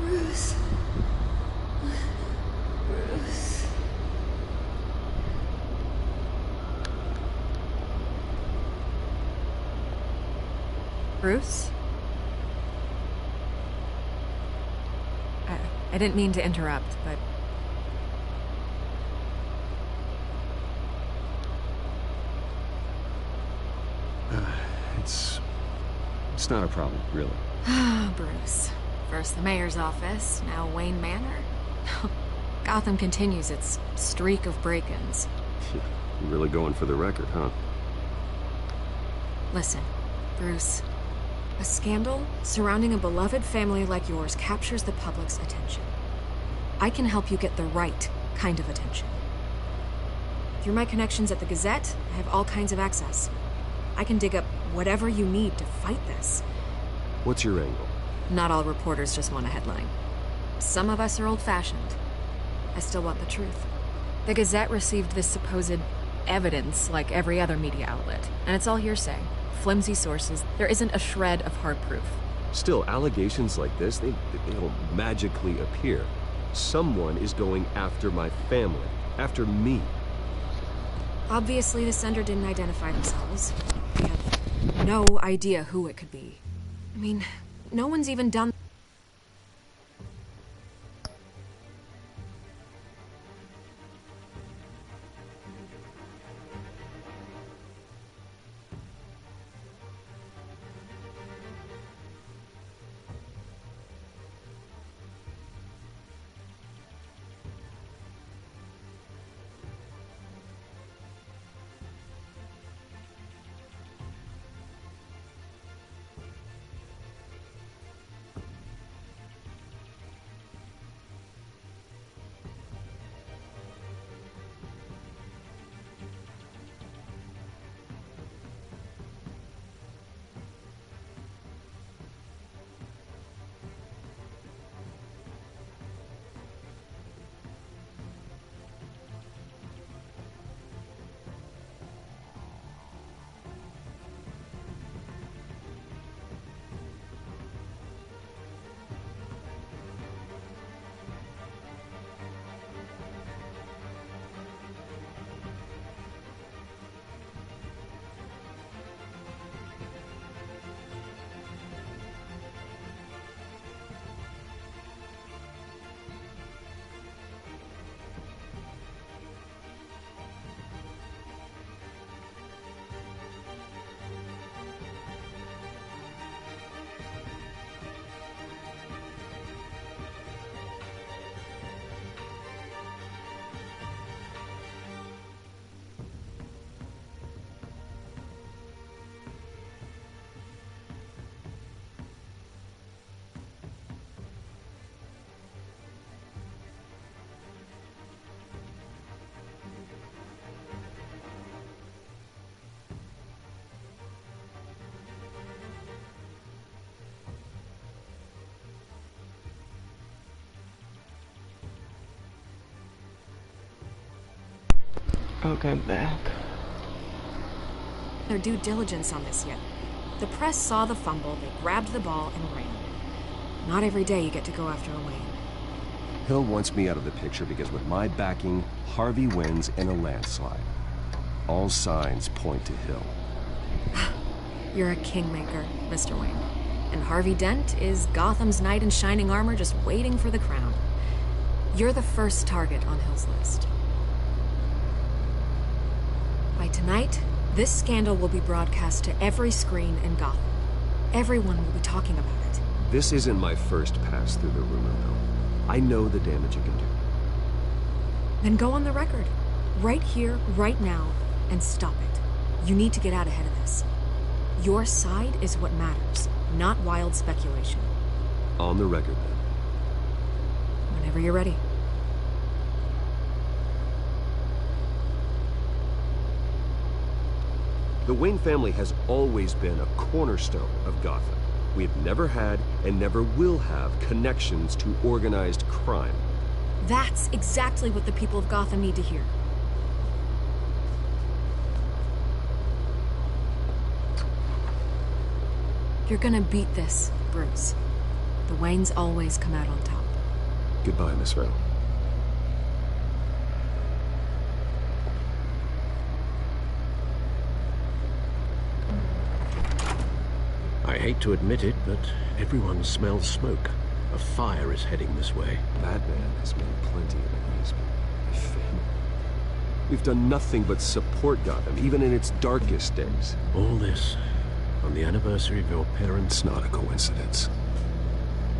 Bruce. Bruce. Bruce? I didn't mean to interrupt, but... It's not a problem, really. Bruce. First the mayor's office, now Wayne Manor. Gotham continues its streak of break-ins. You're really going for the record, huh? Listen, Bruce. A scandal surrounding a beloved family like yours captures the public's attention. I can help you get the right kind of attention. Through my connections at the Gazette, I have all kinds of access. I can dig up whatever you need to fight this. What's your angle? Not all reporters just want a headline. Some of us are old-fashioned. I still want the truth. The Gazette received this supposed evidence like every other media outlet, and it's all hearsay. Flimsy sources. There isn't a shred of hard proof. Still, allegations like this, they don't magically appear. Someone is going after my family. After me. Obviously, the sender didn't identify themselves. We have no idea who it could be. I mean, no one's even done... Okay, I'm back. Their due diligence on this yet. The press saw the fumble, they grabbed the ball and ran. Not every day you get to go after a Wayne. Hill wants me out of the picture because with my backing, Harvey wins in a landslide. All signs point to Hill. You're a kingmaker, Mr. Wayne. and Harvey Dent is Gotham's knight in shining armor just waiting for the crown. You're the first target on Hill's list. By tonight, this scandal will be broadcast to every screen in Gotham. Everyone will be talking about it. This isn't my first pass through the rumor mill. I know the damage it can do. Then go on the record. Right here, right now, and stop it. You need to get out ahead of this. Your side is what matters, not wild speculation. On the record, then. Whenever you're ready. The Wayne family has always been a cornerstone of Gotham. We have never had and never will have connections to organized crime. That's exactly what the people of Gotham need to hear. You're gonna beat this, Bruce. The Waynes always come out on top. Goodbye, Miss Rowe. I hate to admit it, but everyone smells smoke. A fire is heading this way. Batman has made plenty of enemies, but my family... We've done nothing but support Gotham, even in its darkest days. All this on the anniversary of your parents' It's not a coincidence.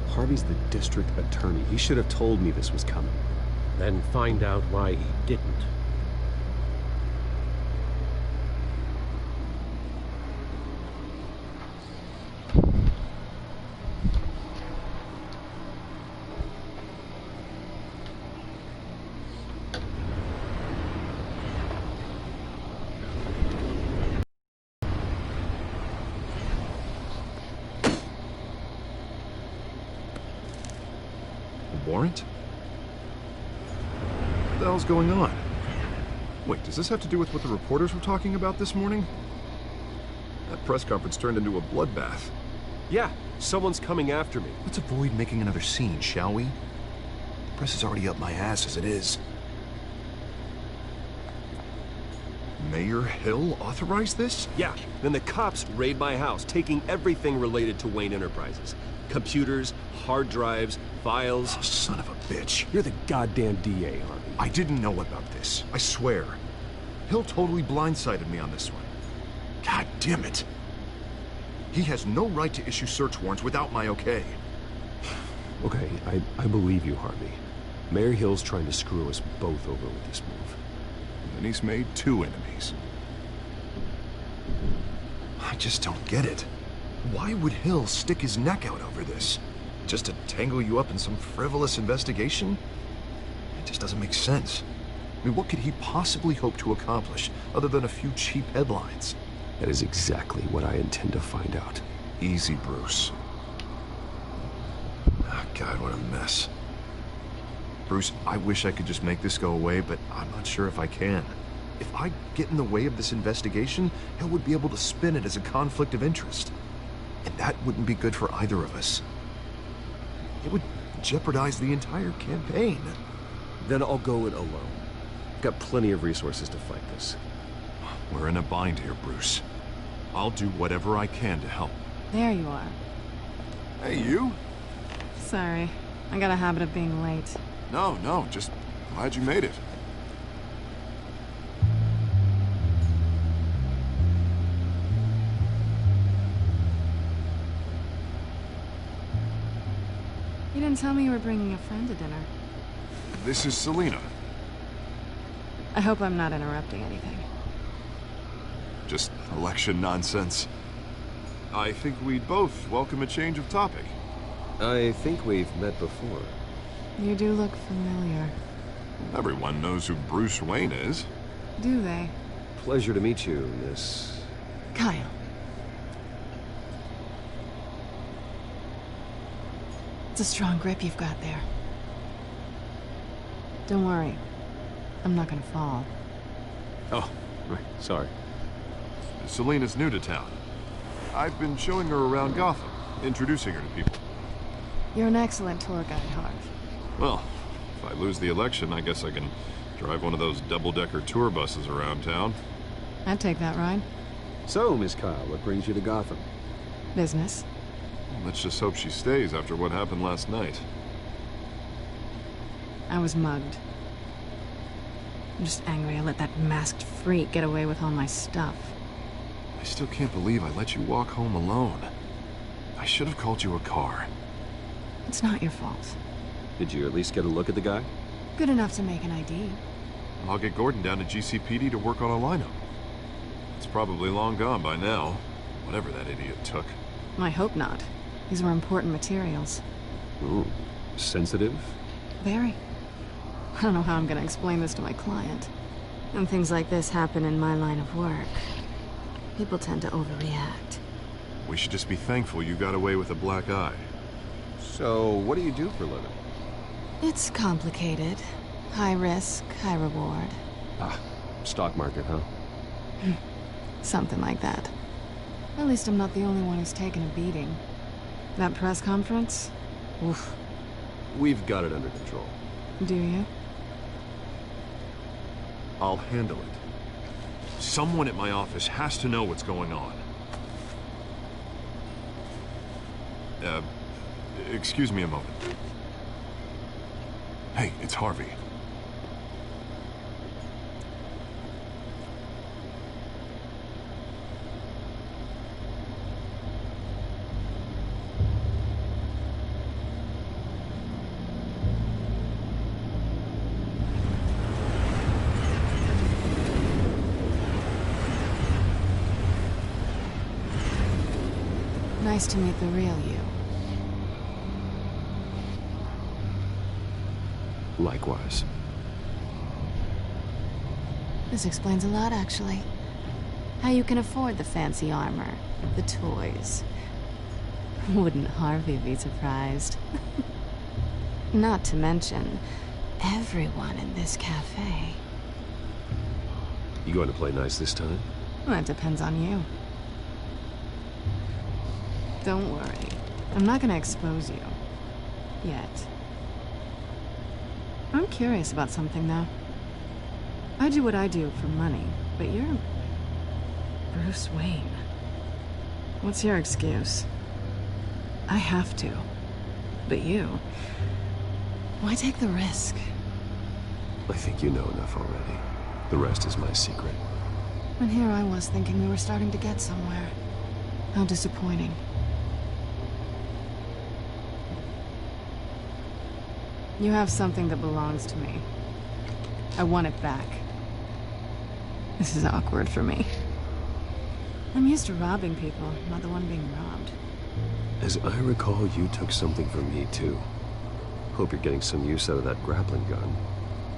Harvey's the district attorney. He should have told me this was coming. Then find out why he didn't. Warrant? What the hell's going on? Wait, does this have to do with what the reporters were talking about this morning? That press conference turned into a bloodbath. Yeah, someone's coming after me. Let's avoid making another scene, shall we? The press is already up my ass as it is. Mayor Hill authorized this? Yeah, then the cops raid my house, taking everything related to Wayne Enterprises. Computers, hard drives, files. Oh, son of a bitch. You're the goddamn DA, Harvey. I didn't know about this. I swear. Hill totally blindsided me on this one. God damn it. He has no right to issue search warrants without my okay. Okay, I believe you, Harvey. Mayor Hill's trying to screw us both over with this move. And he's made 2 enemies. I just don't get it. Why would Hill stick his neck out over this? Just to tangle you up in some frivolous investigation? It just doesn't make sense. I mean, what could he possibly hope to accomplish other than a few cheap headlines? That is exactly what I intend to find out. Easy, Bruce. Oh, God, what a mess. Bruce, I wish I could just make this go away, but I'm not sure if I can. If I get in the way of this investigation, Hill would be able to spin it as a conflict of interest. And that wouldn't be good for either of us. It would jeopardize the entire campaign. Then I'll go it alone. I've got plenty of resources to fight this. We're in a bind here, Bruce. I'll do whatever I can to help. There you are. Hey, you? Sorry. I got a habit of being late. No, just glad you made it. You didn't tell me you were bringing a friend to dinner. This is Selina. I hope I'm not interrupting anything. Just election nonsense. I think we'd both welcome a change of topic. I think we've met before. You do look familiar. Everyone knows who Bruce Wayne is. Do they? Pleasure to meet you, Miss... Kyle. It's a strong grip you've got there. Don't worry. I'm not gonna fall. Oh, right. Sorry. Selina's new to town. I've been showing her around Gotham, introducing her to people. You're an excellent tour guide, Harv. Well, if I lose the election, I guess I can drive one of those double-decker tour buses around town. I'd take that ride. So, Miss Kyle, what brings you to Gotham? Business. Let's just hope she stays after what happened last night. I was mugged. I'm just angry I let that masked freak get away with all my stuff. I still can't believe I let you walk home alone. I should have called you a car. It's not your fault. Did you at least get a look at the guy? Good enough to make an ID. I'll get Gordon down to GCPD to work on a lineup. It's probably long gone by now, whatever that idiot took. I hope not. These were important materials. Ooh, sensitive? Very. I don't know how I'm gonna explain this to my client. When things like this happen in my line of work, people tend to overreact. We should just be thankful you got away with a black eye. So, what do you do for a living? It's complicated. High risk, high reward. Ah, stock market, huh? Something like that. At least I'm not the only one who's taken a beating. That press conference? Oof. We've got it under control. Do you? I'll handle it. Someone at my office has to know what's going on. Excuse me a moment. Hey, it's Harvey. Nice to meet the real you. Likewise. This explains a lot, actually. How you can afford the fancy armor, the toys. Wouldn't Harvey be surprised? Not to mention, everyone in this cafe. You going to play nice this time? Well, that depends on you. Don't worry. I'm not gonna expose you. Yet. I'm curious about something, though. I do what I do for money, but you're Bruce Wayne. What's your excuse? I have to. But you... why take the risk? I think you know enough already. The rest is my secret. And here I was thinking we were starting to get somewhere. How disappointing. You have something that belongs to me. I want it back. This is awkward for me. I'm used to robbing people, not the one being robbed. As I recall, you took something from me, too. Hope you're getting some use out of that grappling gun.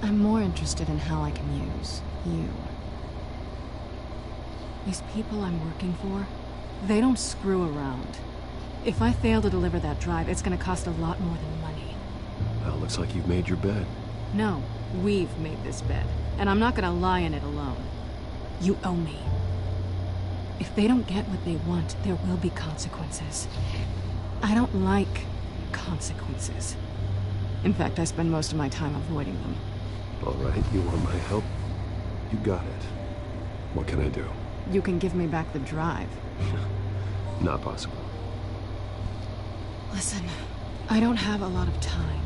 I'm more interested in how I can use you. These people I'm working for, they don't screw around. If I fail to deliver that drive, it's gonna cost a lot more than money. Well, looks like you've made your bed. No, we've made this bed, and I'm not gonna lie in it alone. You owe me. If they don't get what they want, there will be consequences. I don't like consequences. In fact, I spend most of my time avoiding them. All right, you want my help? You got it. What can I do? You can give me back the drive. Not possible. Listen, I don't have a lot of time.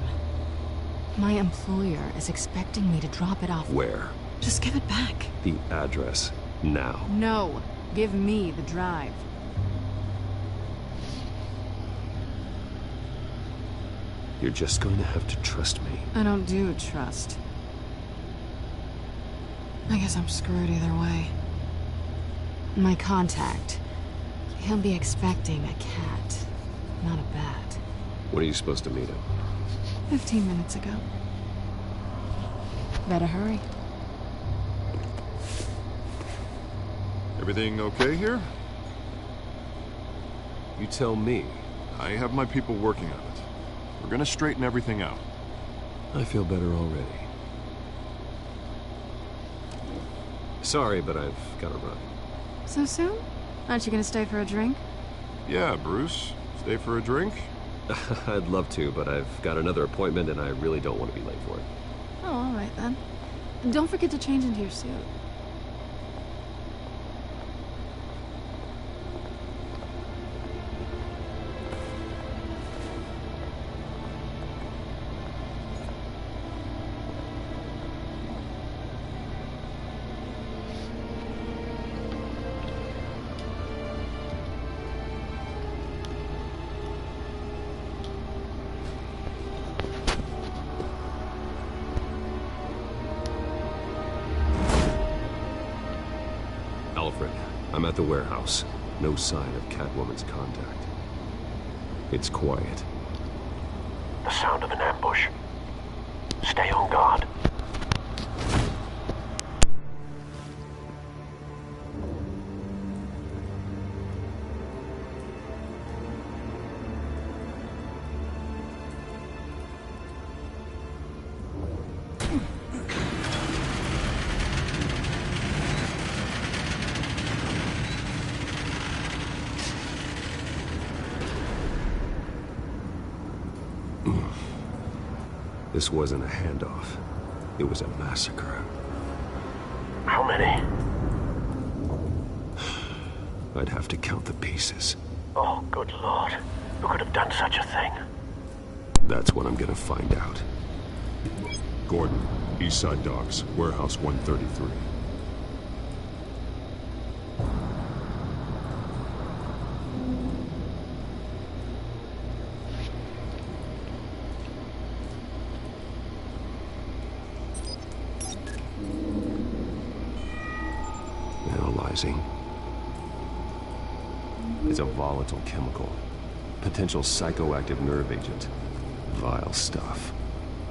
My employer is expecting me to drop it off. Where? Just give it back. The address, now. No, give me the drive. You're just going to have to trust me. I don't do trust. I guess I'm screwed either way. My contact, he'll be expecting a cat, not a bat. When are you supposed to meet him? 15 minutes ago. Better hurry. Everything okay here? You tell me. I have my people working on it. We're gonna straighten everything out. I feel better already. Sorry, but I've got to run. So soon? Aren't you gonna stay for a drink? Yeah, Bruce. Stay for a drink? I'd love to, but I've got another appointment and I really don't want to be late for it. Oh, all right then. And don't forget to change into your suit. Alfred, I'm at the warehouse. No sign of Catwoman's contact. It's quiet. The sound of an ambush. Stay on guard. This wasn't a handoff. It was a massacre. How many? I'd have to count the pieces. Oh, good Lord. Who could have done such a thing? That's what I'm gonna find out. Gordon, Eastside Docks, Warehouse 133. Analyzing. It's a volatile chemical. Potential psychoactive nerve agent. Vile stuff.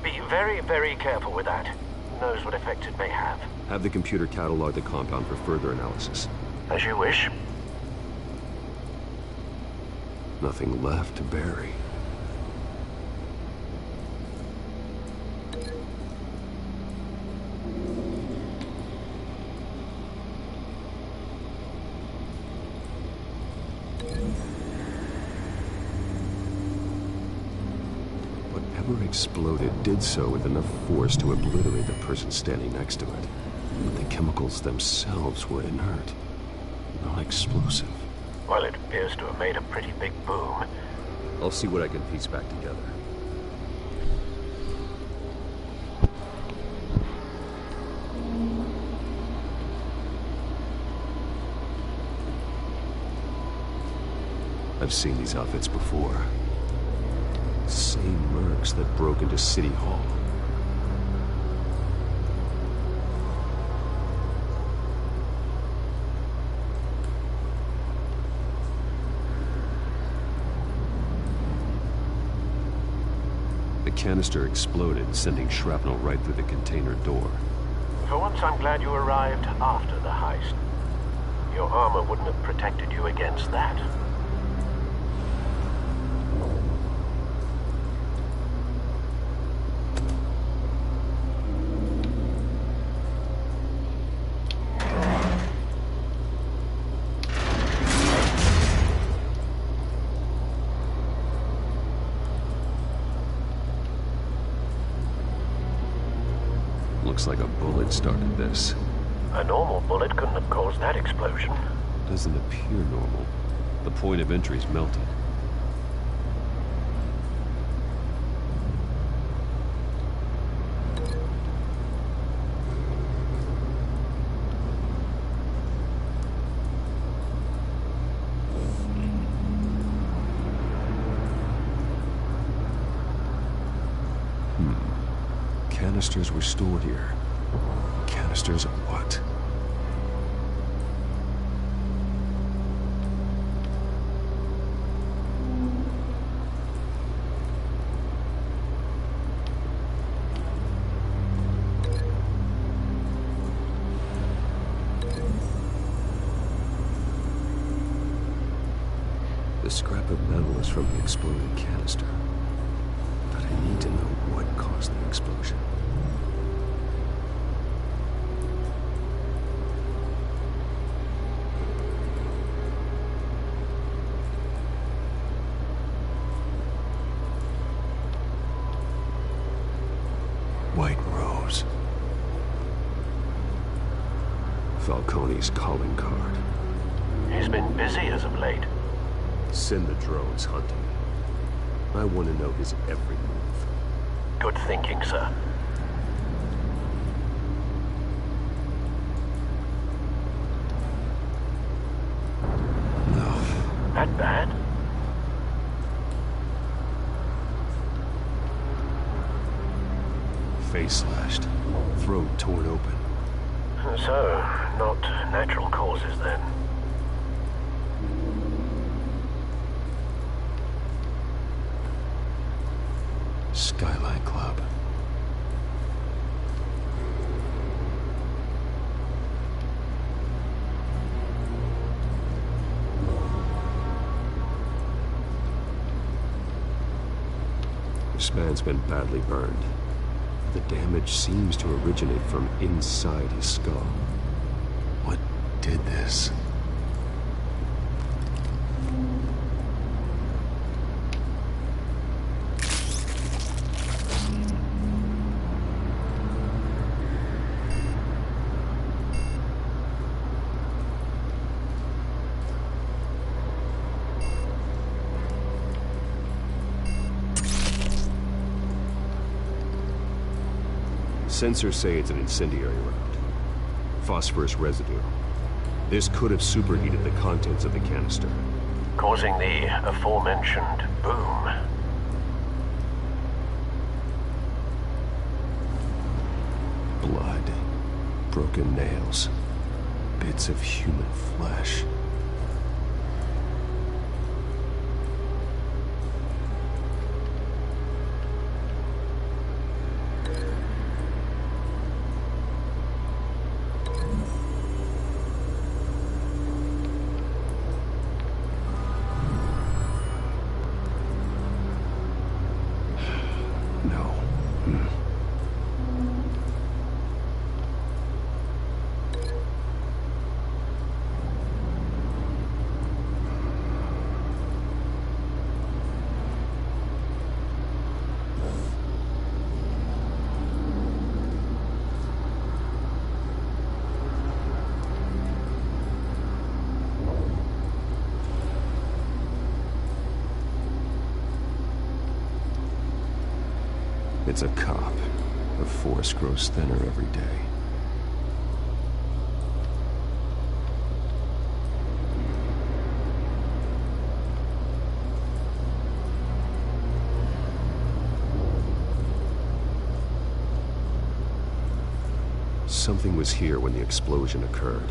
Be very, very careful with that. Who knows what effect it may have. Have the computer catalog the compound for further analysis. As you wish. Nothing left to bury. Whatever exploded did so with enough force to obliterate the person standing next to it. But the chemicals themselves were inert, not explosive. Well, it appears to have made a pretty big boom. I'll see what I can piece back together. I've seen these outfits before. Same mercs that broke into City Hall. The canister exploded, sending shrapnel right through the container door. For once, I'm glad you arrived after the heist. Your armor wouldn't have protected you against that. Looks like a bullet started this. A normal bullet couldn't have caused that explosion. Doesn't appear normal. The point of entry's melted. Canisters were stored here. Canisters of what? The scrap of metal is from the exploded canister. But I need to know what caused the explosion. White Rose. Falcone's calling card. He's been busy as of late. Send the drones hunting. I want to know his every move. Good thinking, sir. No. That bad? Face slashed. Throat torn open. So, not natural causes then? Skyline Club. This man's been badly burned. The damage seems to originate from inside his skull. What did this? Sensors say it's an incendiary round. Phosphorus residue. This could have superheated the contents of the canister, causing the aforementioned boom. Blood, broken nails, bits of human flesh. It's a cop. The force grows thinner every day. Something was here when the explosion occurred.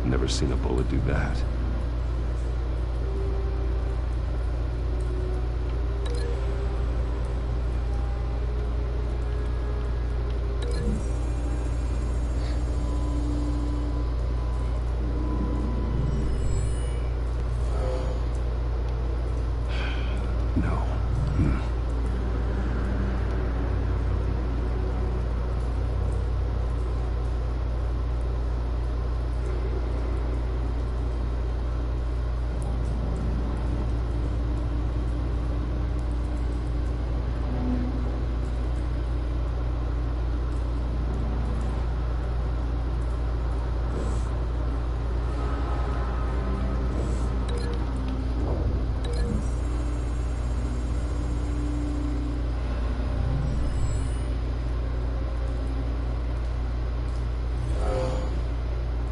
Never seen a bullet do that. No.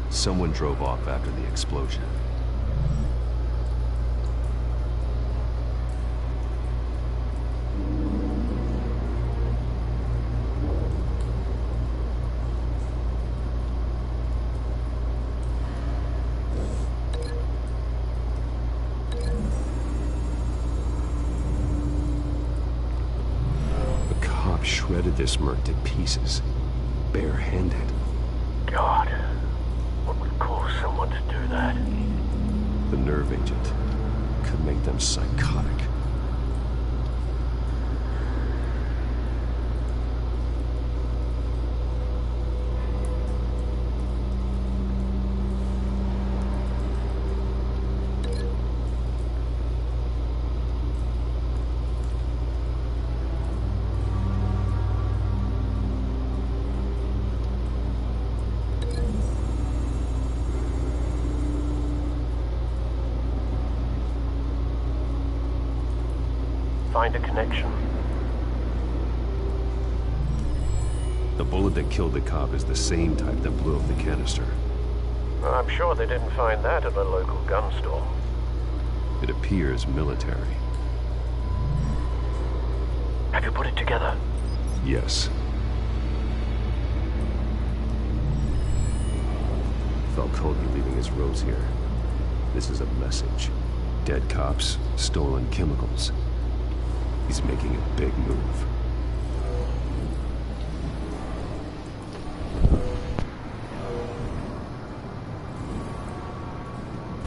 Someone drove off after the explosion. The cop shredded this merc to pieces, barehanded. God. What would cause someone to do that? The nerve agent could make them psychotic. find a connection. The bullet that killed the cop is the same type that blew up the canister. I'm sure they didn't find that at a local gun store. It appears military. Have you put it together? Yes. Falcone leaving his rose here. This is a message. Dead cops, stolen chemicals. He's making a big move.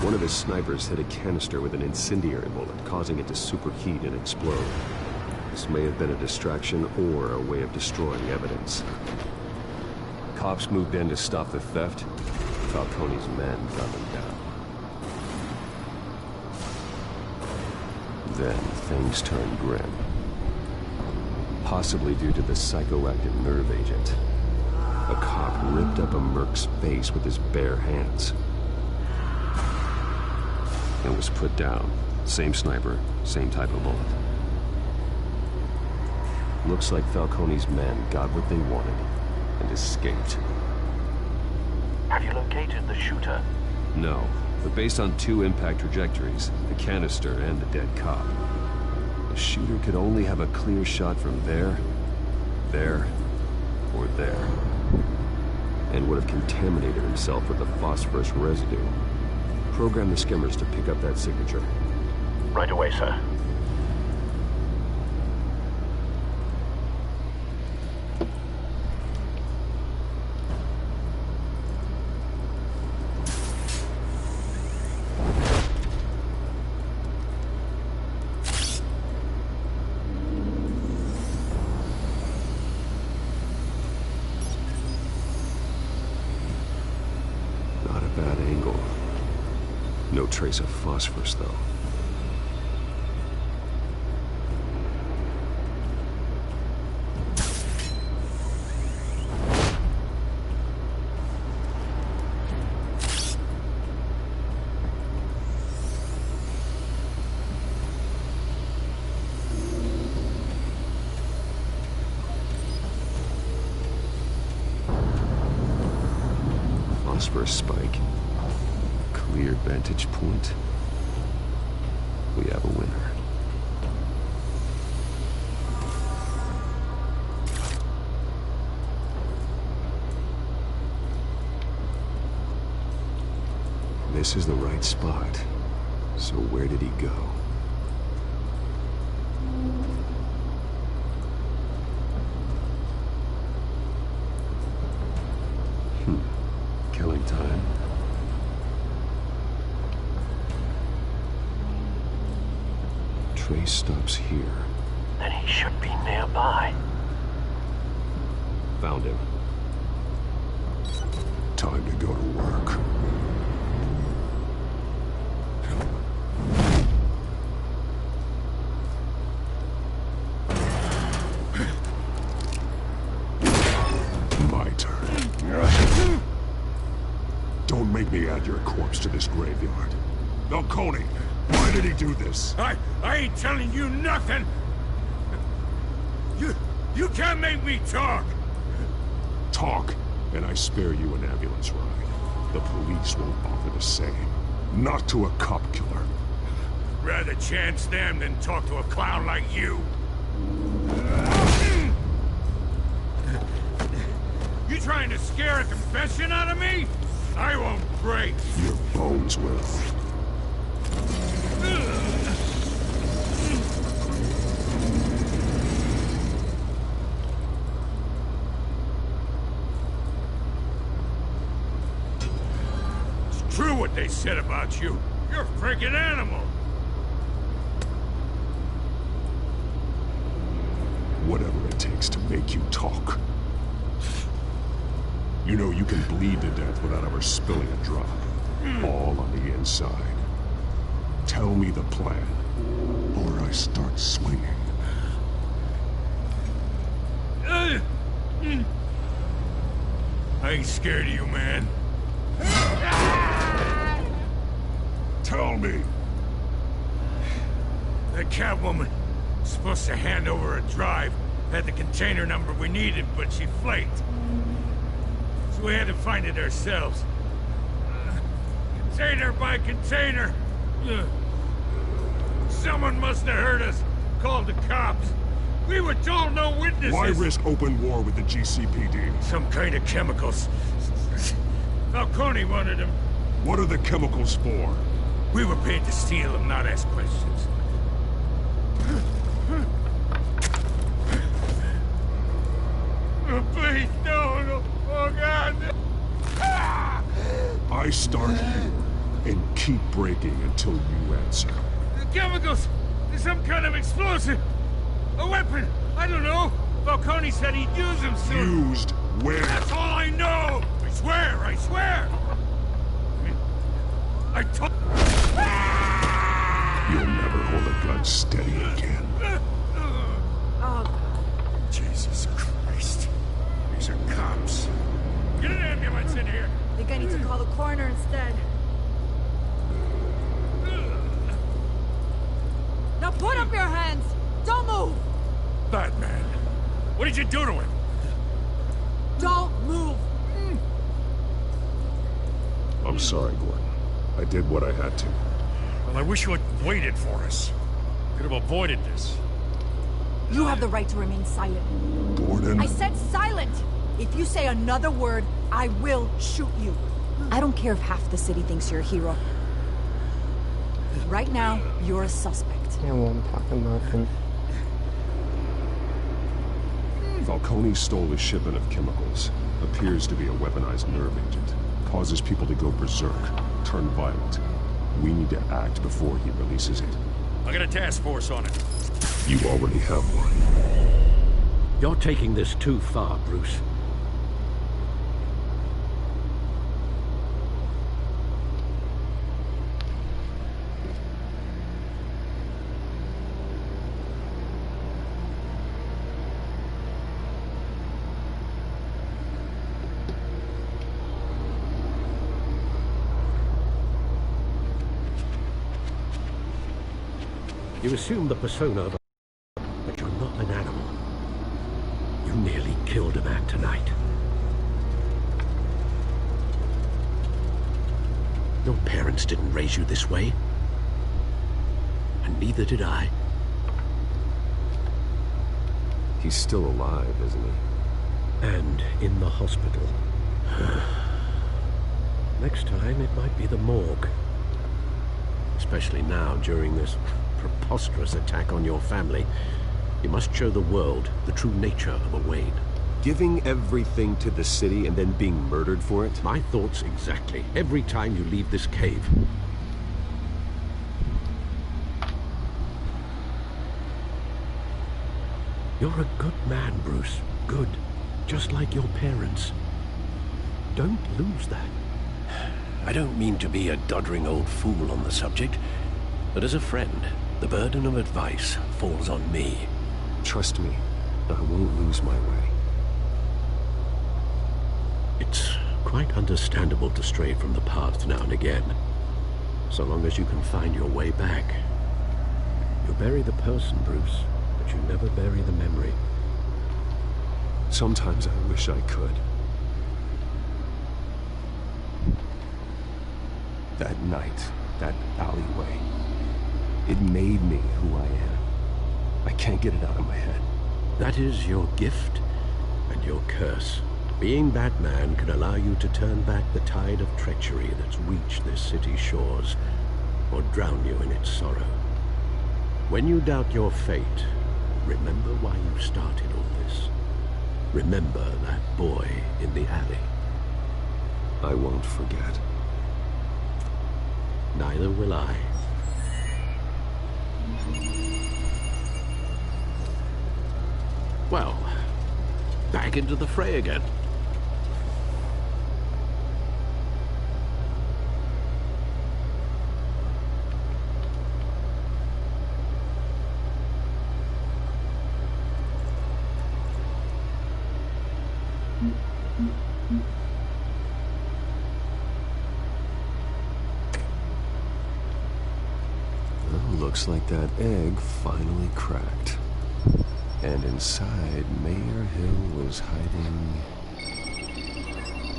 One of his snipers hit a canister with an incendiary bullet, causing it to superheat and explode. This may have been a distraction or a way of destroying evidence. Cops moved in to stop the theft. Falcone's men gunned them down. Then things turned grim. Possibly due to the psychoactive nerve agent. A cop ripped up a merc's face with his bare hands. And was put down. Same sniper, same type of bullet. Looks like Falcone's men got what they wanted and escaped. Have you located the shooter? No, but based on two impact trajectories, the canister and the dead cop, the shooter could only have a clear shot from there, or there, and would have contaminated himself with the phosphorus residue. Program the skimmers to pick up that signature. Right away, sir. Not a bad angle. No trace of phosphorus, though. Phosphorus spike. Clear vantage point. We have a winner. This is the right spot. So where did he go? Killing time. Trace stops here. Then he should be nearby. Found him. Time to go to work. My turn. Don't make me add your corpse to this graveyard. Falcone, why did he do this? I ain't telling you nothing! You can't make me talk! Talk, and I spare you an ambulance ride. The police won't offer the same. Not to a cop killer. Rather chance them than talk to a clown like you. You trying to scare a confession out of me? I won't break. Your bones will. It's true what they said about you. You're a freaking animal. Whatever it takes to make you talk. You know you can bleed to death without ever spilling a drop. All on the inside. Tell me the plan, or I start swinging. I ain't scared of you, man. Tell me. That Catwoman, Supposed to hand over a drive. Had the container number we needed, but she flaked. So we had to find it ourselves. Container by container. Someone must have heard us. Called the cops. We were told no witnesses. Why risk open war with the GCPD? Some kind of chemicals. Falcone wanted them. What are the chemicals for? We were paid to steal them, not ask questions. Oh, please, no. Oh, God. I start here and keep breaking until you answer. The chemicals! There's some kind of explosive! A weapon! I don't know! Falcone said he'd use them soon! Used where? That's all I know! I swear! I told... You'll never hold a gun steady again. Jesus Christ. These are cops. Get an ambulance in here! I think I need to call the coroner instead. Now put up your hands! Don't move! Batman, what did you do to him? Don't move! I'm sorry, Gordon. I did what I had to. Well, I wish you had waited for us. Could have avoided this. You have the right to remain silent. Gordon? I said silent! If you say another word, I will shoot you. I don't care if half the city thinks you're a hero. Right now, you're a suspect. Yeah, well, I'm talking about him. Falcone stole a shipment of chemicals. Appears to be a weaponized nerve agent. Causes people to go berserk, turn violent. We need to act before he releases it. I got a task force on it. You already have one. You're taking this too far, Bruce. You assume the persona of a... but you're not an animal. You nearly killed a man tonight. Your parents didn't raise you this way. And neither did I. He's still alive, isn't he? And in the hospital. Next time, it might be the morgue. Especially now, during this preposterous attack on your family. You must show the world the true nature of a Wayne. Giving everything to the city and then being murdered for it? My thoughts exactly. Every time you leave this cave. You're a good man, Bruce. Good. Just like your parents. Don't lose that. I don't mean to be a doddering old fool on the subject, but as a friend, the burden of advice falls on me. Trust me, I won't lose my way. It's quite understandable to stray from the path now and again, so long as you can find your way back. You bury the person, Bruce, but you never bury the memory. Sometimes I wish I could. That night, that alleyway, it made me who I am. I can't get it out of my head. That is your gift and your curse. Being Batman can allow you to turn back the tide of treachery that's reached this city's shores, or drown you in its sorrow. When you doubt your fate, remember why you started all this. Remember that boy in the alley. I won't forget. Neither will I. Well, back into the fray again. Looks like that egg finally cracked. And inside, Mayor Hill was hiding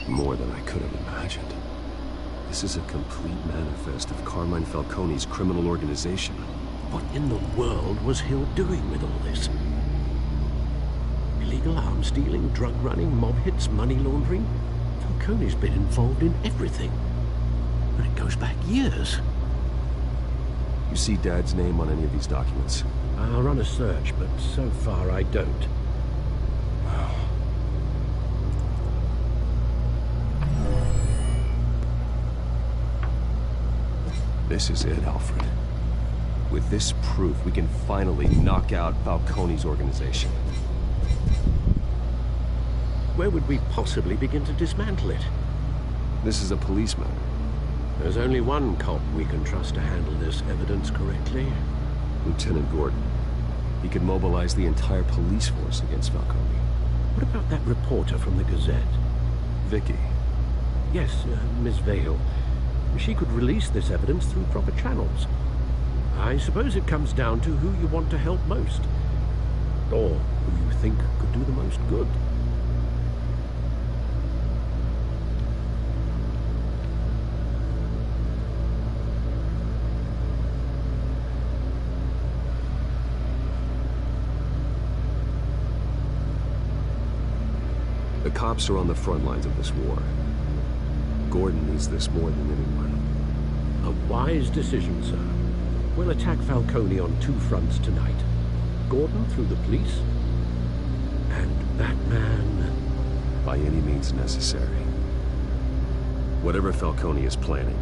more than I could have imagined. This is a complete manifest of Carmine Falcone's criminal organization. What in the world was Hill doing with all this? Illegal arms stealing, drug running, mob hits, money laundering? Falcone's been involved in everything. And it goes back years. You see Dad's name on any of these documents? I'll run a search, but so far I don't. This is it, Alfred. With this proof, we can finally knock out Falcone's organization. Where would we possibly begin to dismantle it? This is a police matter. There's only one cop we can trust to handle this evidence correctly. Lieutenant Gordon. He could mobilize the entire police force against Falcone. What about that reporter from the Gazette? Vicky. Yes, Miss Vale. She could release this evidence through proper channels. I suppose it comes down to who you want to help most. Or who you think could do the most good. The cops are on the front lines of this war. Gordon needs this more than anyone. A wise decision, sir. We'll attack Falcone on two fronts tonight. Gordon through the police, and that man... by any means necessary. Whatever Falcone is planning,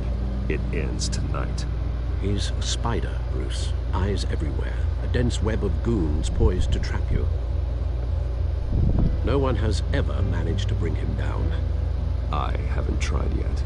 it ends tonight. He's a spider, Bruce. Eyes everywhere. A dense web of goons poised to trap you. No one has ever managed to bring him down. I haven't tried yet.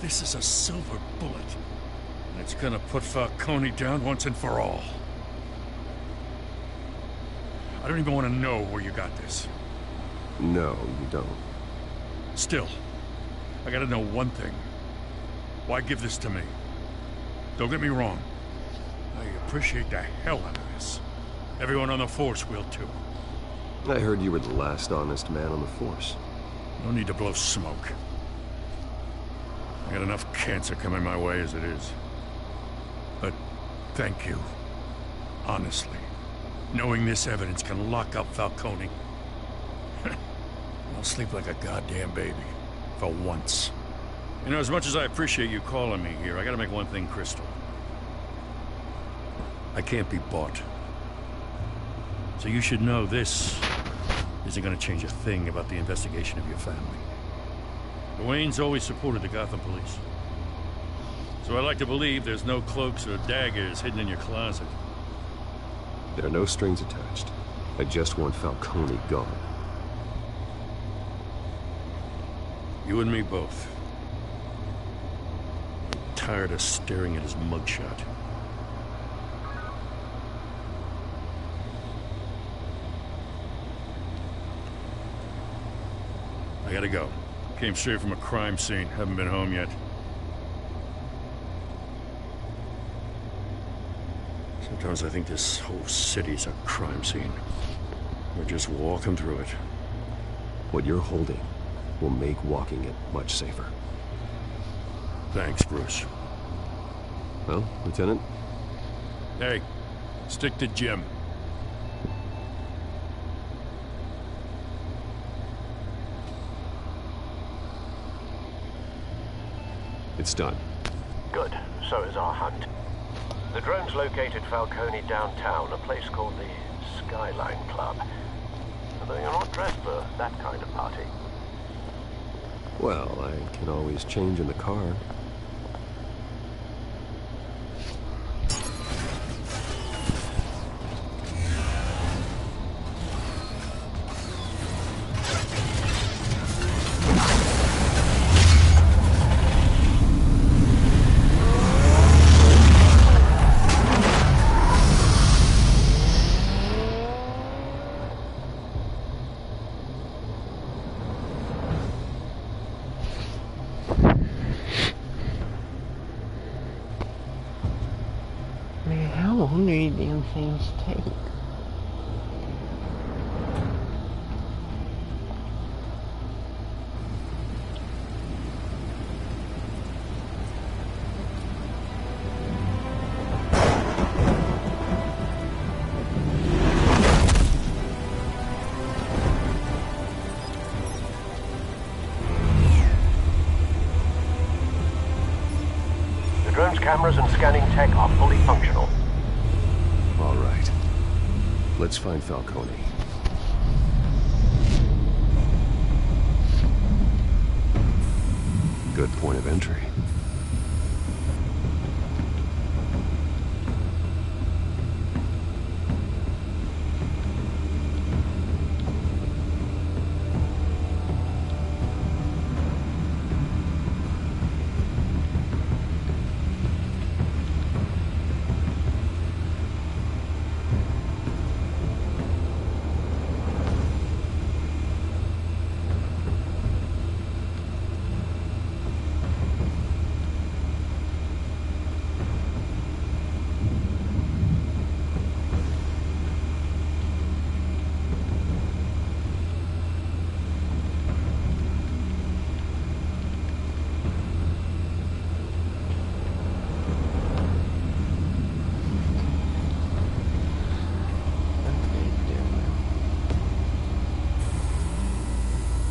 This is a silver bullet. And it's gonna put Falcone down once and for all. I don't even want to know where you got this. No, you don't. Still, I gotta know one thing. Why give this to me? Don't get me wrong. I appreciate the hell out of this. Everyone on the Force will too. I heard you were the last honest man on the Force. No need to blow smoke. I got enough cancer coming my way as it is. But thank you. Honestly. Knowing this evidence can lock up Falcone. I'll sleep like a goddamn baby. For once. You know, as much as I appreciate you calling me here, I gotta make one thing crystal. I can't be bought. So you should know this isn't gonna change a thing about the investigation of your family. The Waynes always supported the Gotham police. So I like to believe there's no cloaks or daggers hidden in your closet. There are no strings attached. I just want Falcone gone. You and me both. I'm tired of staring at his mugshot. I gotta go. Came straight from a crime scene. Haven't been home yet. Sometimes I think this whole city's a crime scene. We're just walking through it. What you're holding will make walking it much safer. Thanks, Bruce. Well, Lieutenant? Hey, stick to Jim. It's done. Good. So is our hunt. The drones located Falcone downtown, a place called the Skyline Club. Although you're not dressed for that kind of party. Well, I can always change in the car. Man, how long do these damn things take? The drone's cameras and scanning tech are fully functional. All right. Let's find Falcone. Good point of entry.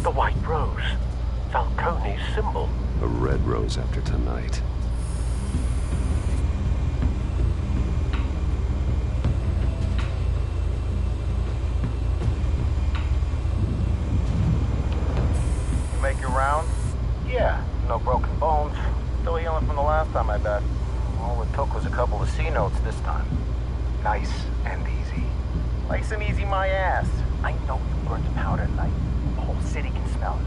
The white rose. Falcone's symbol. A red rose after tonight. You make your round? Yeah, no broken bones. Still healing from the last time, I bet. All it took was a couple of C notes this time. Nice and easy. Nice and easy, my ass. I know you burned the powder tonight. The whole city can smell it.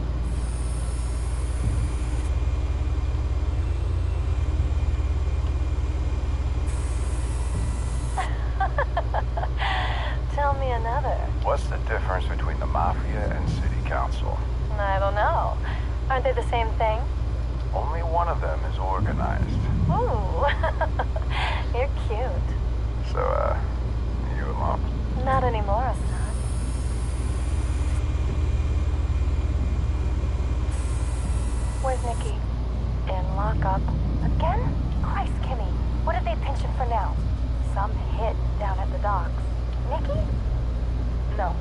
Tell me another. What's the difference between the Mafia and City Council? I don't know. Aren't they the same thing? Only one of them is organized. Ooh. You're cute. So, you alone? Not anymore, Assad. Where's Nikki? In lockup. Again? Christ, Kimmy. What did they pinch him for now? Some hit down at the docks. Nikki? No.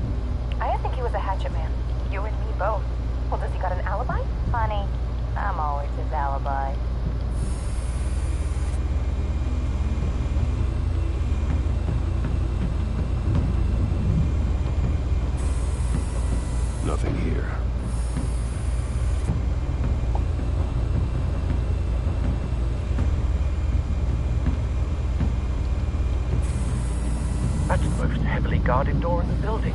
I didn't think he was a hatchet man. You and me both. Well, does he got an alibi? Honey, I'm always his alibi. Nothing here. That's the most heavily guarded door in the building.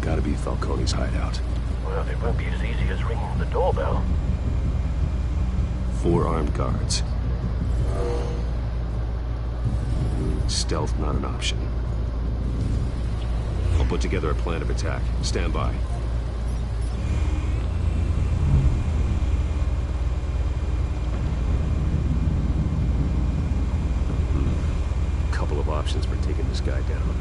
Gotta be Falcone's hideout. Well, it won't be as easy as ringing the doorbell. 4 armed guards. Stealth not an option. I'll put together a plan of attack. Stand by. Couple of options for taking this guy down.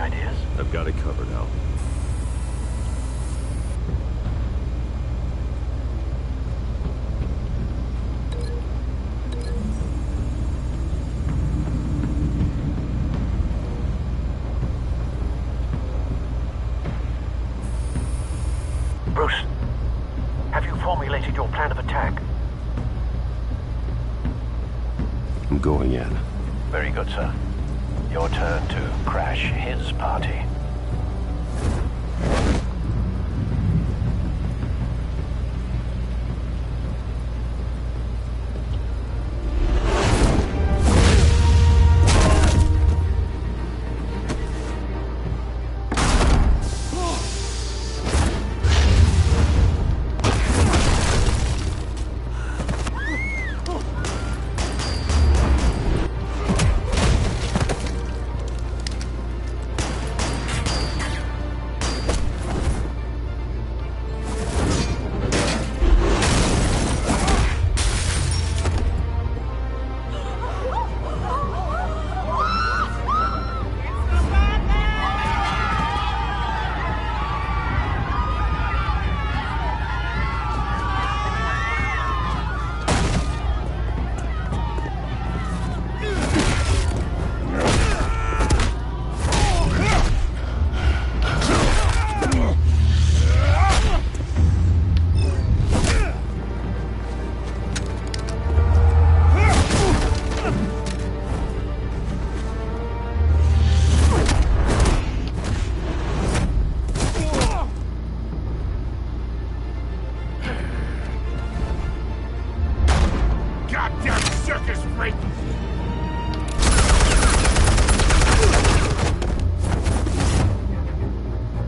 ideas? I've got it covered, Al. Bruce, have you formulated your plan of attack? I'm going in. Very good, sir. Your turn to crash his party.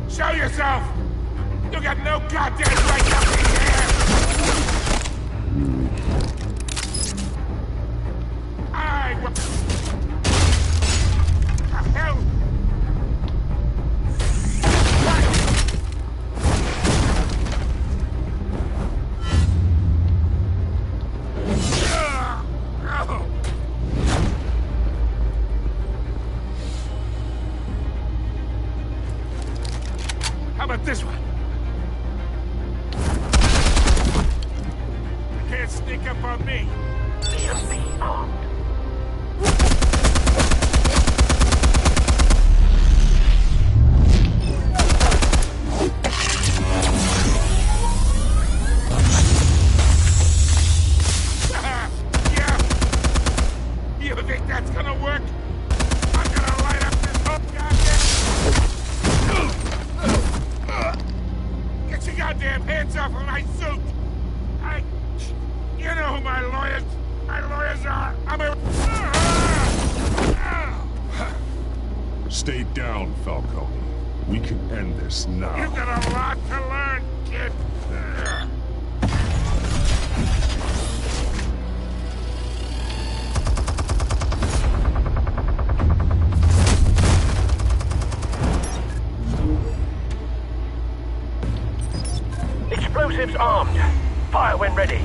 Show yourself! You got no goddamn right to be here! What the hell? How about this one? You can't sneak up on me. Be armed. Yeah. You think that's gonna work? I'm gonna light up this whole goddamn... Get your goddamn hands off of my suit! You know who my lawyers are! I'm a... Stay down, Falcone. We can end this now. You've got a lot to learn, kid! Explosives armed. Fire when ready.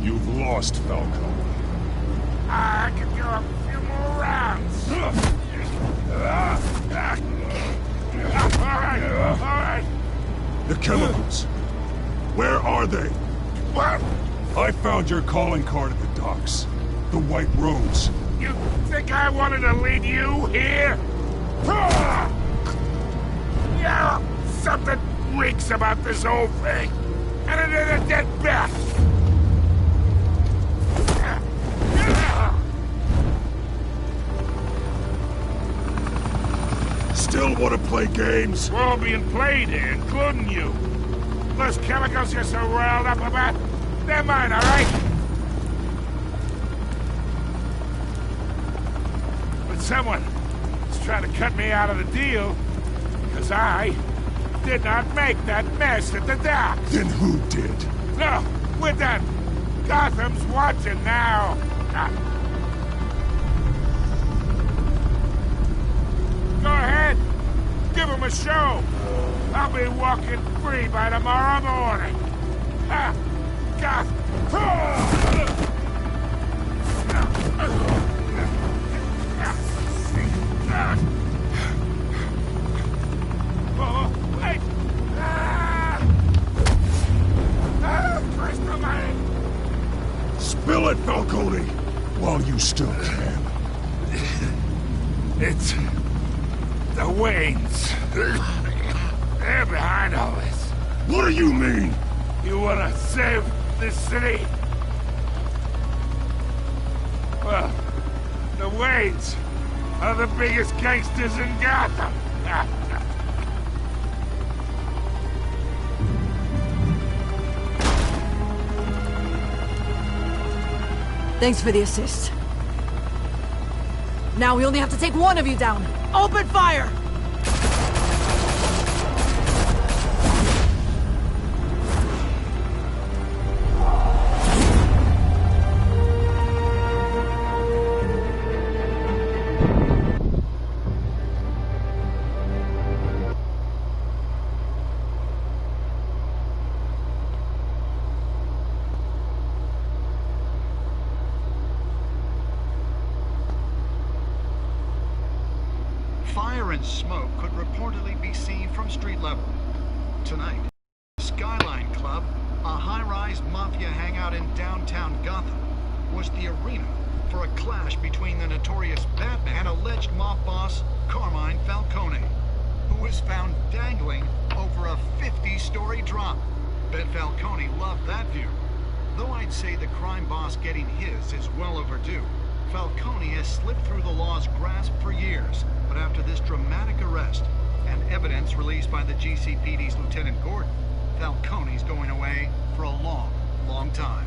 You've lost, Falcone. I could go a few more rounds. All right. The chemicals. Where are they? What? I found your calling card at the docks. The White Rose. You think I wanted to lead you here? Yeah, something reeks about this whole thing. And it is a dead bat. Still want to play games? We're all being played here, including you. Those chemicals you're so riled up about, they're mine, all right? But someone is trying to cut me out of the deal, because I did not make that mess at the docks. Then who did? No, we're done. Gotham's watching now. Go ahead. Give him a show. I'll be walking free by tomorrow morning. Ha! Gotham. Oh, wait! Crystal Lane! Spill it, Falcone, while you still can. It's the Waynes. They're behind all this. What do you mean? You wanna save this city? Well, the Waynes are the biggest gangsters in Gotham. Thanks for the assist. Now we only have to take one of you down. Open fire! Fire and smoke could reportedly be seen from street level. Tonight, Skyline Club, a high-rise mafia hangout in downtown Gotham, was the arena for a clash between the notorious Batman and alleged mob boss Carmine Falcone, who was found dangling over a 50-story drop. Bet Falcone loved that view. Though I'd say the crime boss getting his is well overdue, Falcone has slipped through the law's grasp for years, but after this dramatic arrest and evidence released by the GCPD's Lieutenant Gordon, Falcone's going away for a long, long time.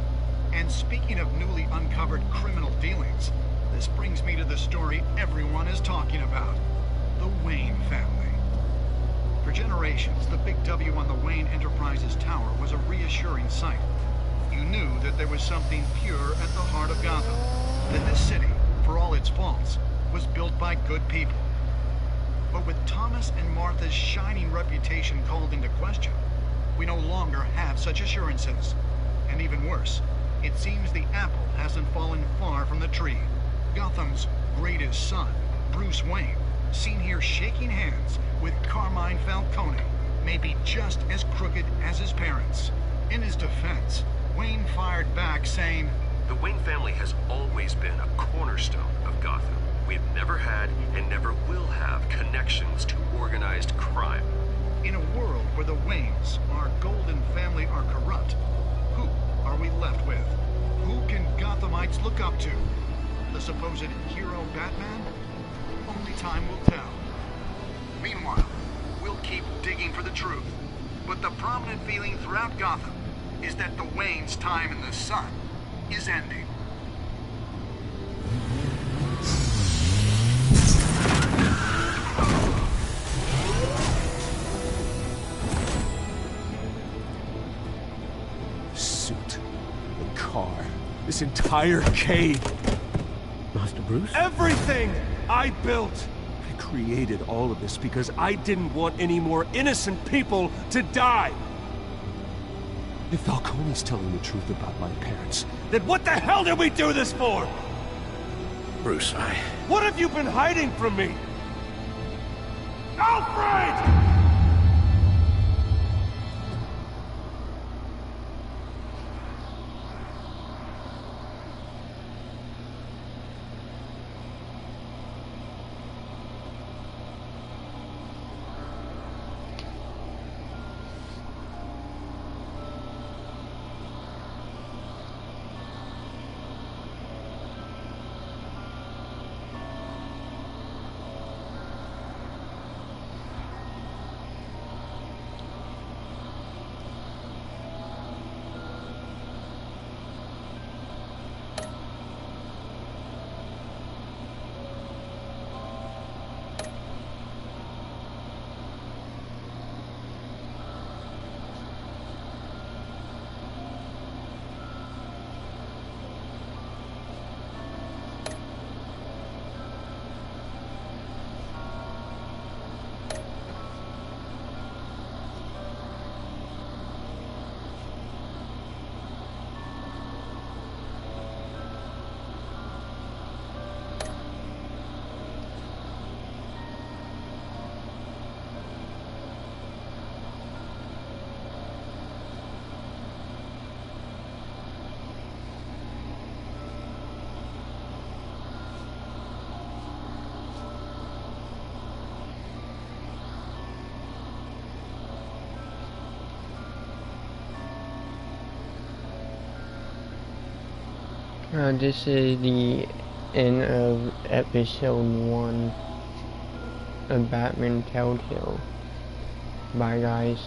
And speaking of newly uncovered criminal dealings, this brings me to the story everyone is talking about: the Wayne family. For generations, the big W on the Wayne Enterprises Tower was a reassuring sight. You knew that there was something pure at the heart of Gotham, that this city, for all its faults, was built by good people. But with Thomas and Martha's shining reputation called into question, we no longer have such assurances. And even worse, it seems the apple hasn't fallen far from the tree. Gotham's greatest son, Bruce Wayne, seen here shaking hands with Carmine Falcone, may be just as crooked as his parents. In his defense, Wayne fired back saying, "The Wayne family has always been a cornerstone of Gotham. We've never had and never will have connections to organized crime." In a world where the Waynes, our golden family, are corrupt, who are we left with? Who can Gothamites look up to? The supposed hero Batman? Only time will tell. Meanwhile, we'll keep digging for the truth. But the prominent feeling throughout Gotham is that the Waynes' time in the sun is ending. Suit, the car, this entire cave. Master Bruce? Everything I built! I created all of this because I didn't want any more innocent people to die! If Falcone's telling the truth about my parents, then what the hell did we do this for? Bruce, What have you been hiding from me? Alfred! This is the end of episode 1 of Batman Telltale. Bye guys.